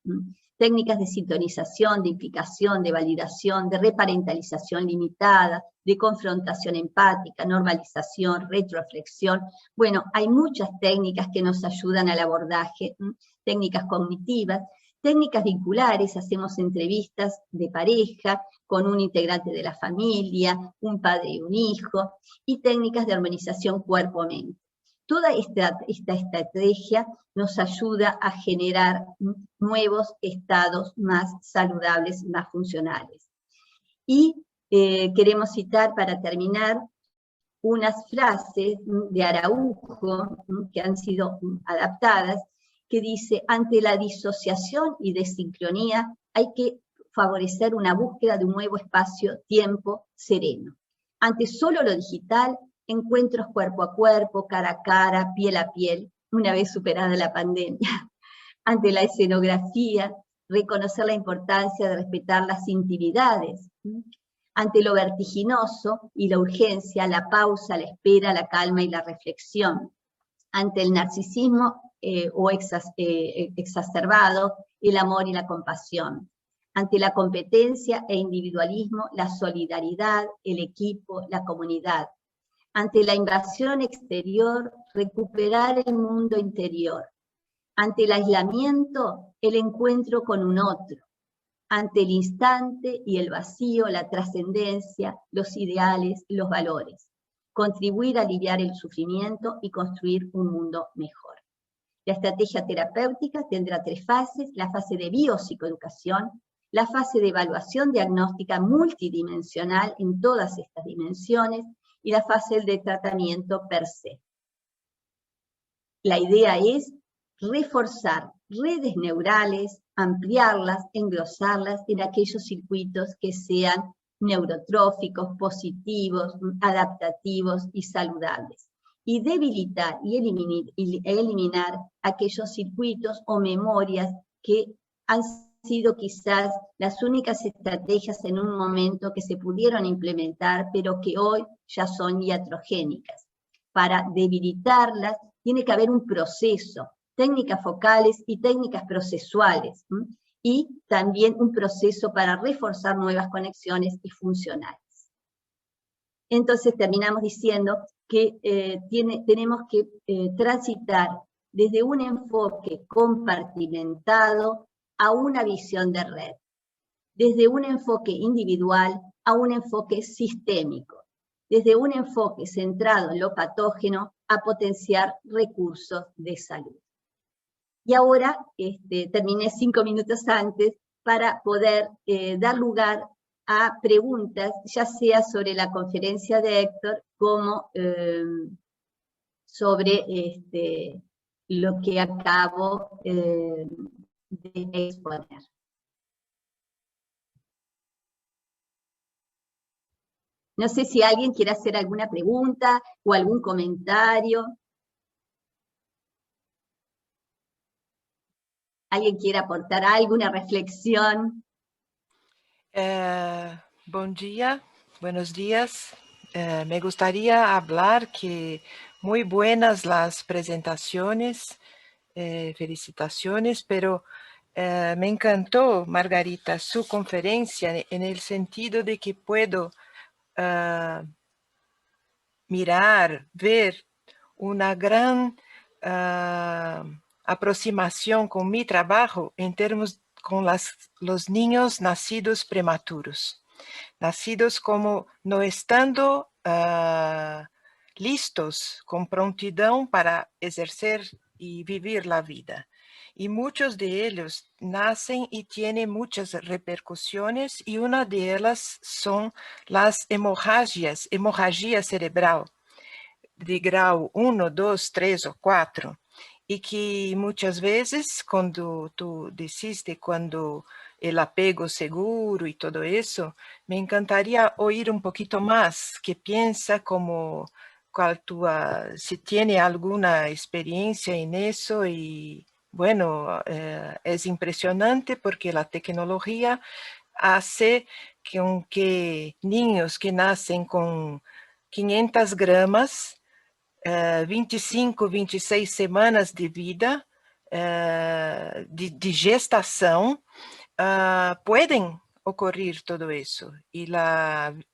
Técnicas de sintonización, de implicación, de validación, de reparentalización limitada, de confrontación empática, normalización, retroflexión. Bueno, hay muchas técnicas que nos ayudan al abordaje, técnicas cognitivas, técnicas vinculares, hacemos entrevistas de pareja con un integrante de la familia, un padre y un hijo, y técnicas de armonización cuerpo-mente. Toda esta estrategia nos ayuda a generar nuevos estados más saludables, más funcionales. Y queremos citar para terminar unas frases de Araujo que han sido adaptadas, que dice: ante la disociación y desincronía hay que favorecer una búsqueda de un nuevo espacio-tiempo sereno. Ante solo lo digital, encuentros cuerpo a cuerpo, cara a cara, piel a piel, una vez superada la pandemia. Ante la escenografía, reconocer la importancia de respetar las intimidades. Ante lo vertiginoso y la urgencia, la pausa, la espera, la calma y la reflexión. Ante el narcisismo exacerbado, el amor y la compasión. Ante la competencia e individualismo, la solidaridad, el equipo, la comunidad. Ante la invasión exterior, recuperar el mundo interior. Ante el aislamiento, el encuentro con un otro. Ante el instante y el vacío, la trascendencia, los ideales, los valores. Contribuir a aliviar el sufrimiento y construir un mundo mejor. La estrategia terapéutica tendrá 3 fases: la fase de biopsicoeducación, la fase de evaluación diagnóstica multidimensional en todas estas dimensiones, y la fase de tratamiento per se. La idea es reforzar redes neurales, ampliarlas, engrosarlas en aquellos circuitos que sean neurotróficos, positivos, adaptativos y saludables, y debilitar y eliminar aquellos circuitos o memorias que han sido quizás las únicas estrategias en un momento que se pudieron implementar, pero que hoy ya son iatrogénicas. Para debilitarlas tiene que haber un proceso, técnicas focales y técnicas procesuales, y también un proceso para reforzar nuevas conexiones y funcionales. Entonces terminamos diciendo que tenemos que transitar desde un enfoque compartimentado a una visión de red, desde un enfoque individual a un enfoque sistémico, desde un enfoque centrado en lo patógeno a potenciar recursos de salud. Y ahora terminé 5 minutos antes para poder dar lugar a preguntas, ya sea sobre la conferencia de Héctor, como sobre lo que acabo de exponer. No sé si alguien quiere hacer alguna pregunta o algún comentario. ¿Alguien quiere aportar alguna reflexión? Buen día, buenos días. Me gustaría hablar que muy buenas las presentaciones, felicitaciones, pero me encantó, Margarita, su conferencia en el sentido de que puedo mirar, ver una gran aproximación con mi trabajo en términos con los niños nacidos prematuros, nacidos como no estando listos, con prontidão para ejercer y vivir la vida. Y muchos de ellos nacen y tienen muchas repercusiones, y una de ellas son las hemorragia cerebral, de grau 1, 2, 3 o 4, y que muchas veces, cuando tú deciste, cuando el apego seguro y todo eso, me encantaría oír un poquito más, qué piensa, como si tiene alguna experiencia en eso. Y bueno, es impresionante porque la tecnología hace que niños que nacen con 500 gramos 25, 26 semanas de vida, de gestação, pueden ocurrir todo eso. Y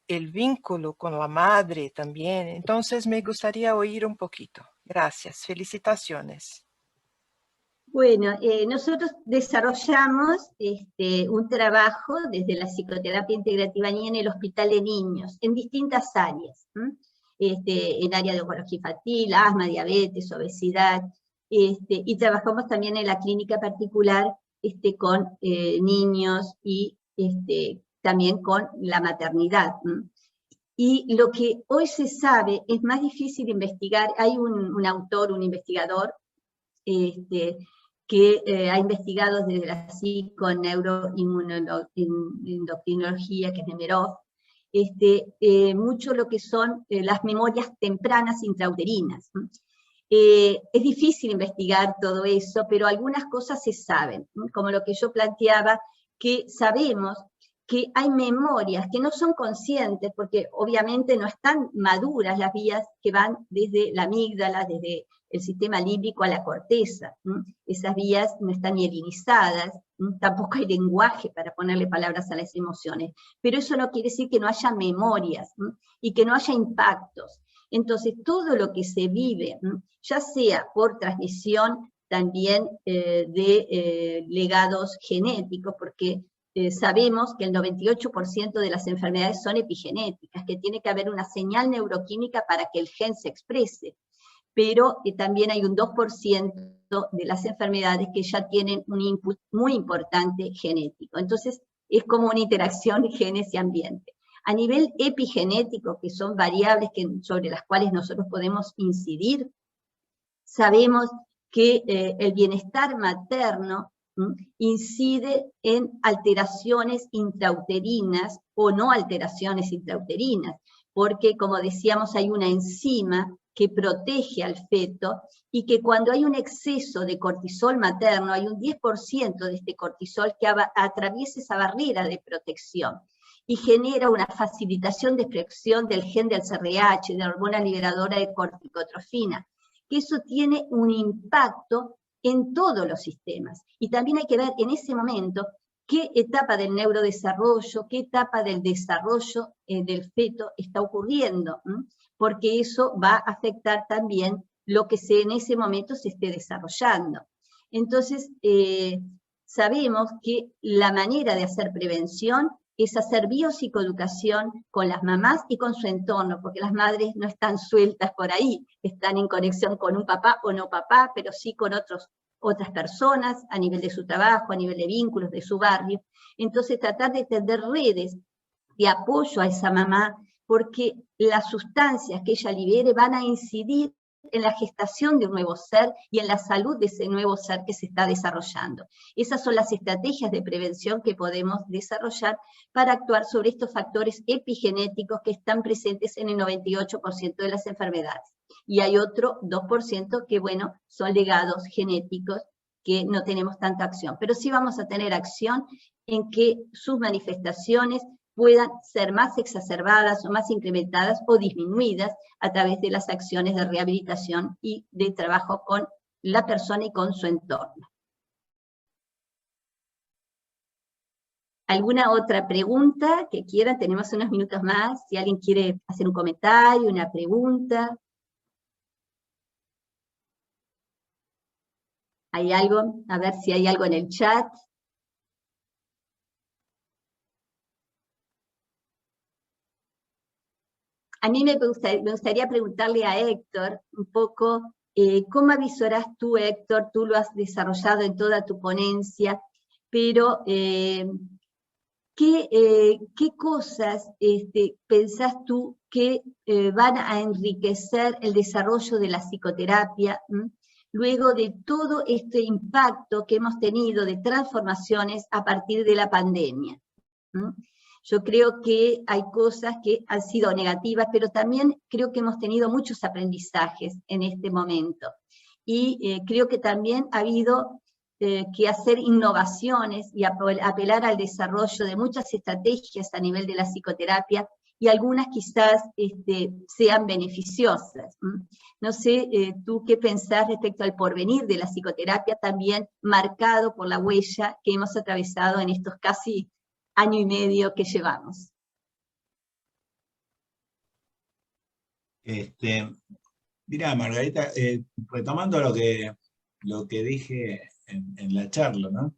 el vínculo con la madre también. Entonces me gustaría oír un poquito. Gracias. Felicitaciones. Bueno, nosotros desarrollamos un trabajo desde la psicoterapia integrativa en el Hospital de Niños, en distintas áreas, en área de oncología infantil, asma, diabetes, obesidad, y trabajamos también en la clínica particular con niños y también con la maternidad. Y lo que hoy se sabe es más difícil investigar. Hay un autor, un investigador, que ha investigado desde la psiconeuroendocrinología, que es Nemerov, mucho lo que son las memorias tempranas intrauterinas. Es difícil investigar todo eso, pero algunas cosas se saben, como lo que yo planteaba, que sabemos que hay memorias que no son conscientes, porque obviamente no están maduras las vías que van desde la amígdala, desde el sistema límbico a la corteza. Esas vías no están mielinizadas, tampoco hay lenguaje para ponerle palabras a las emociones, pero eso no quiere decir que no haya memorias y que no haya impactos. Entonces, todo lo que se vive, ya sea por transmisión también de legados genéticos, porque sabemos que el 98% de las enfermedades son epigenéticas, que tiene que haber una señal neuroquímica para que el gen se exprese, pero también hay un 2% de las enfermedades que ya tienen un input muy importante genético. Entonces, es como una interacción genes y ambiente. A nivel epigenético, que son variables sobre las cuales nosotros podemos incidir, sabemos que el bienestar materno incide en alteraciones intrauterinas o no alteraciones intrauterinas, porque, como decíamos, hay una enzima que protege al feto, y que cuando hay un exceso de cortisol materno, hay un 10% de este cortisol que atraviesa esa barrera de protección, y genera una facilitación de expresión del gen del CRH, de la hormona liberadora de corticotrofina, que eso tiene un impacto en todos los sistemas. Y también hay que ver en ese momento qué etapa del neurodesarrollo, qué etapa del desarrollo del feto está ocurriendo, porque eso va a afectar también lo que en ese momento se esté desarrollando. Entonces, sabemos que la manera de hacer prevención es hacer biopsicoeducación con las mamás y con su entorno, porque las madres no están sueltas por ahí, están en conexión con un papá o no papá, pero sí con otras personas, a nivel de su trabajo, a nivel de vínculos, de su barrio. Entonces, tratar de tender redes de apoyo a esa mamá, porque las sustancias que ella libere van a incidir en la gestación de un nuevo ser y en la salud de ese nuevo ser que se está desarrollando. Esas son las estrategias de prevención que podemos desarrollar para actuar sobre estos factores epigenéticos que están presentes en el 98% de las enfermedades. Y hay otro 2% que, bueno, son legados genéticos que no tenemos tanta acción. Pero sí vamos a tener acción en que sus manifestaciones puedan ser más exacerbadas o más incrementadas o disminuidas a través de las acciones de rehabilitación y de trabajo con la persona y con su entorno. ¿Alguna otra pregunta que quieran? Tenemos unos minutos más. Si alguien quiere hacer un comentario, una pregunta. ¿Hay algo? A ver si hay algo en el chat. A mí me gustaría preguntarle a Héctor un poco, ¿cómo avisorás tú, Héctor? Tú lo has desarrollado en toda tu ponencia, pero ¿qué cosas pensás tú que van a enriquecer el desarrollo de la psicoterapia, luego de todo este impacto que hemos tenido de transformaciones a partir de la pandemia? Yo creo que hay cosas que han sido negativas, pero también creo que hemos tenido muchos aprendizajes en este momento. Y creo que también ha habido que hacer innovaciones y apelar al desarrollo de muchas estrategias a nivel de la psicoterapia y algunas quizás sean beneficiosas. No sé, tú qué pensás respecto al porvenir de la psicoterapia, también marcado por la huella que hemos atravesado en estos casi año y medio que llevamos. Mira, Margarita, retomando lo que dije en la charla, ¿no?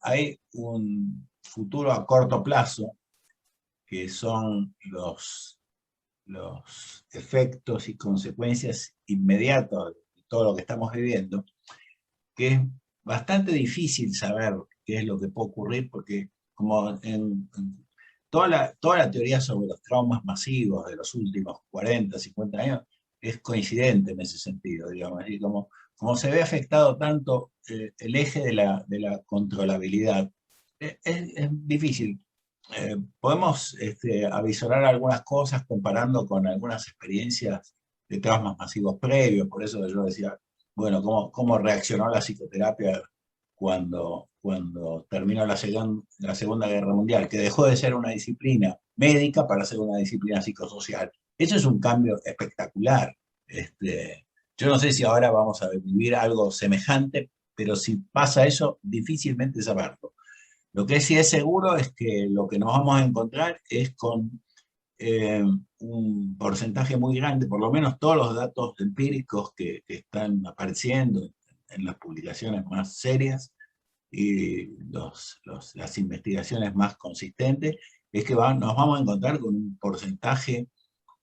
Hay un futuro a corto plazo, que son los efectos y consecuencias inmediatos de todo lo que estamos viviendo, que es bastante difícil saber qué es lo que puede ocurrir, porque como en toda la teoría sobre los traumas masivos de los últimos 40, 50 años es coincidente en ese sentido, digamos, y como se ve afectado tanto el eje de la controlabilidad, es difícil. Podemos avisorar algunas cosas comparando con algunas experiencias de traumas masivos previos, por eso yo decía, bueno, cómo reaccionó la psicoterapia cuando terminó la Segunda Guerra Mundial, que dejó de ser una disciplina médica para ser una disciplina psicosocial. Eso es un cambio espectacular. Yo no sé si ahora vamos a vivir algo semejante, pero si pasa eso, difícilmente saberlo. Lo que sí es seguro es que lo que nos vamos a encontrar es con un porcentaje muy grande, por lo menos todos los datos empíricos que están apareciendo en las publicaciones más serias y las investigaciones más consistentes, es que nos vamos a encontrar con un porcentaje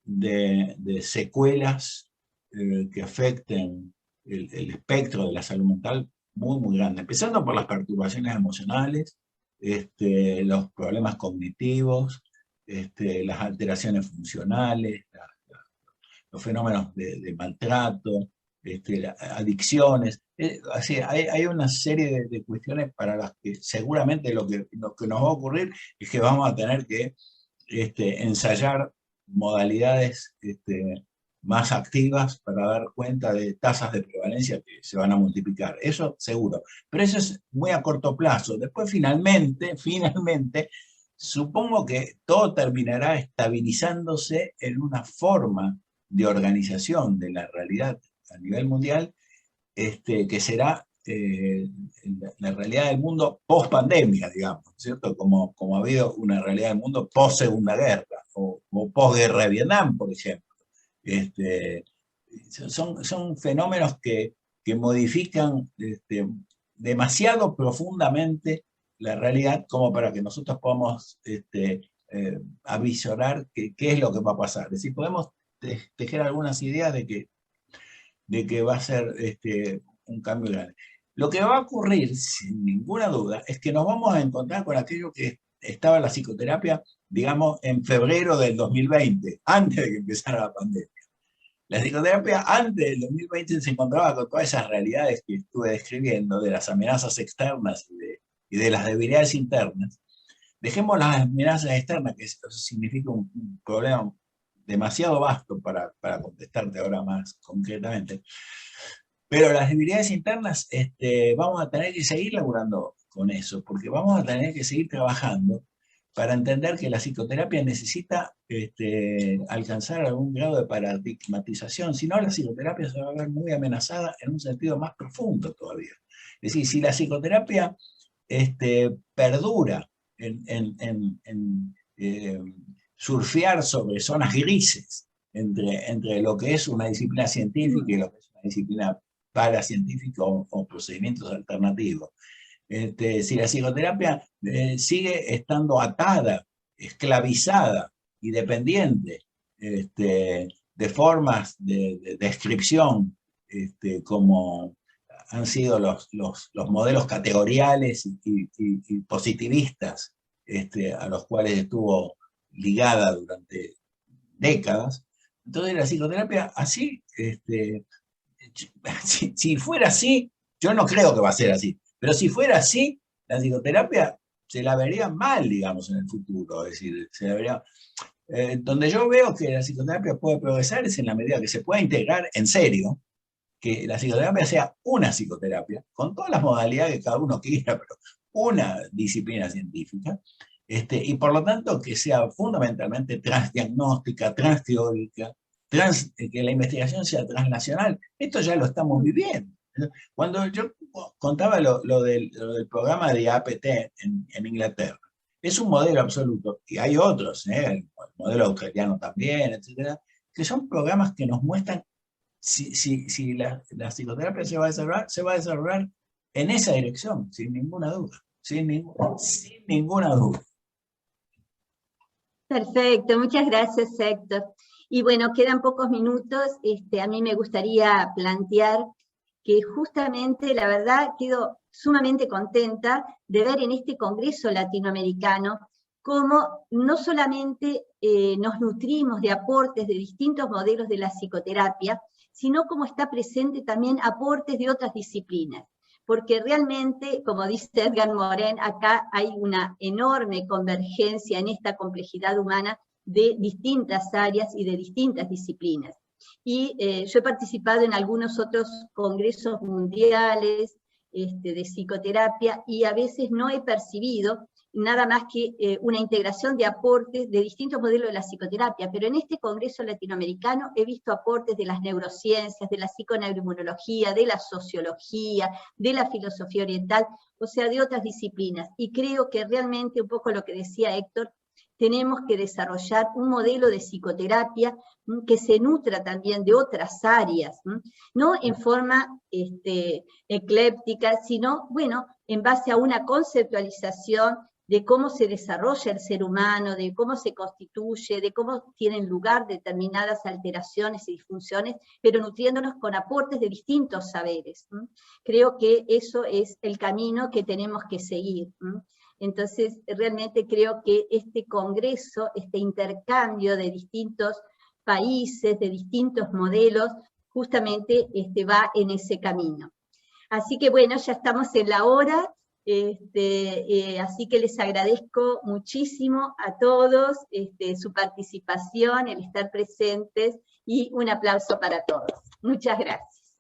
de secuelas que afecten el espectro de la salud mental muy, muy grande, empezando por las perturbaciones emocionales, los problemas cognitivos, las alteraciones funcionales, los fenómenos de maltrato, adicciones. Así, hay una serie de cuestiones para las que seguramente lo que nos va a ocurrir es que vamos a tener que ensayar modalidades más activas para dar cuenta de tasas de prevalencia que se van a multiplicar. Eso seguro. Pero eso es muy a corto plazo. Después finalmente, supongo que todo terminará estabilizándose en una forma de organización de la realidad a nivel mundial, que será la realidad del mundo post-pandemia, digamos, ¿cierto? Como ha habido una realidad del mundo post-Segunda Guerra, o post-Guerra de Vietnam, por ejemplo. Son fenómenos que modifican demasiado profundamente la realidad como para que nosotros podamos avisorar qué es lo que va a pasar. Es decir, podemos tejer algunas ideas de que va a ser un cambio grande. Lo que va a ocurrir, sin ninguna duda, es que nos vamos a encontrar con aquello que estaba la psicoterapia, digamos, en febrero del 2020, antes de que empezara la pandemia. La psicoterapia antes del 2020 se encontraba con todas esas realidades que estuve describiendo, de las amenazas externas y de las debilidades internas. Dejemos las amenazas externas, que eso significa un problema demasiado vasto para contestarte ahora más concretamente. Pero las debilidades internas vamos a tener que seguir laburando con eso, porque vamos a tener que seguir trabajando para entender que la psicoterapia necesita alcanzar algún grado de paradigmatización, si no la psicoterapia se va a ver muy amenazada en un sentido más profundo todavía. Es decir, si la psicoterapia perdura en surfear sobre zonas grises entre lo que es una disciplina científica y lo que es una disciplina paracientífica o procedimientos alternativos. Si la psicoterapia sigue estando atada, esclavizada y dependiente de formas de descripción como han sido los modelos categoriales y positivistas a los cuales estuvo ligada durante décadas. Entonces la psicoterapia así, si fuera así, yo no creo que va a ser así, pero si fuera así, la psicoterapia se la vería mal, digamos, en el futuro. Es decir, se la vería... donde yo veo que la psicoterapia puede progresar es en la medida que se pueda integrar en serio, que la psicoterapia sea una psicoterapia, con todas las modalidades que cada uno quiera, pero una disciplina científica, y por lo tanto que sea fundamentalmente transdiagnóstica, transteórica, que la investigación sea transnacional. Esto ya lo estamos viviendo. Cuando yo contaba lo del programa de APT en Inglaterra, es un modelo absoluto, y hay otros, el modelo australiano también, etcétera, que son programas que nos muestran si la psicoterapia se va a desarrollar en esa dirección, sin ninguna duda, sin ninguna duda. Perfecto, muchas gracias, Héctor. Y bueno, quedan pocos minutos. A mí me gustaría plantear que justamente, la verdad, quedo sumamente contenta de ver en este Congreso Latinoamericano cómo no solamente nos nutrimos de aportes de distintos modelos de la psicoterapia, sino cómo está presente también aportes de otras disciplinas. Porque realmente, como dice Edgar Morin, acá hay una enorme convergencia en esta complejidad humana de distintas áreas y de distintas disciplinas. Y yo he participado en algunos otros congresos mundiales de psicoterapia y a veces no he percibido nada más que una integración de aportes de distintos modelos de la psicoterapia, pero en este congreso latinoamericano he visto aportes de las neurociencias, de la psiconeuroinmunología, de la sociología, de la filosofía oriental, o sea, de otras disciplinas, y creo que realmente, un poco lo que decía Héctor, tenemos que desarrollar un modelo de psicoterapia que se nutra también de otras áreas, no en forma ecléptica, sino, bueno, en base a una conceptualización de cómo se desarrolla el ser humano, de cómo se constituye, de cómo tienen lugar determinadas alteraciones y disfunciones, pero nutriéndonos con aportes de distintos saberes. Creo que eso es el camino que tenemos que seguir. Entonces, realmente creo que este congreso, este intercambio de distintos países, de distintos modelos, justamente va en ese camino. Así que bueno, ya estamos en la hora, así que les agradezco muchísimo a todos su participación, el estar presentes, y un aplauso para todos. Muchas gracias.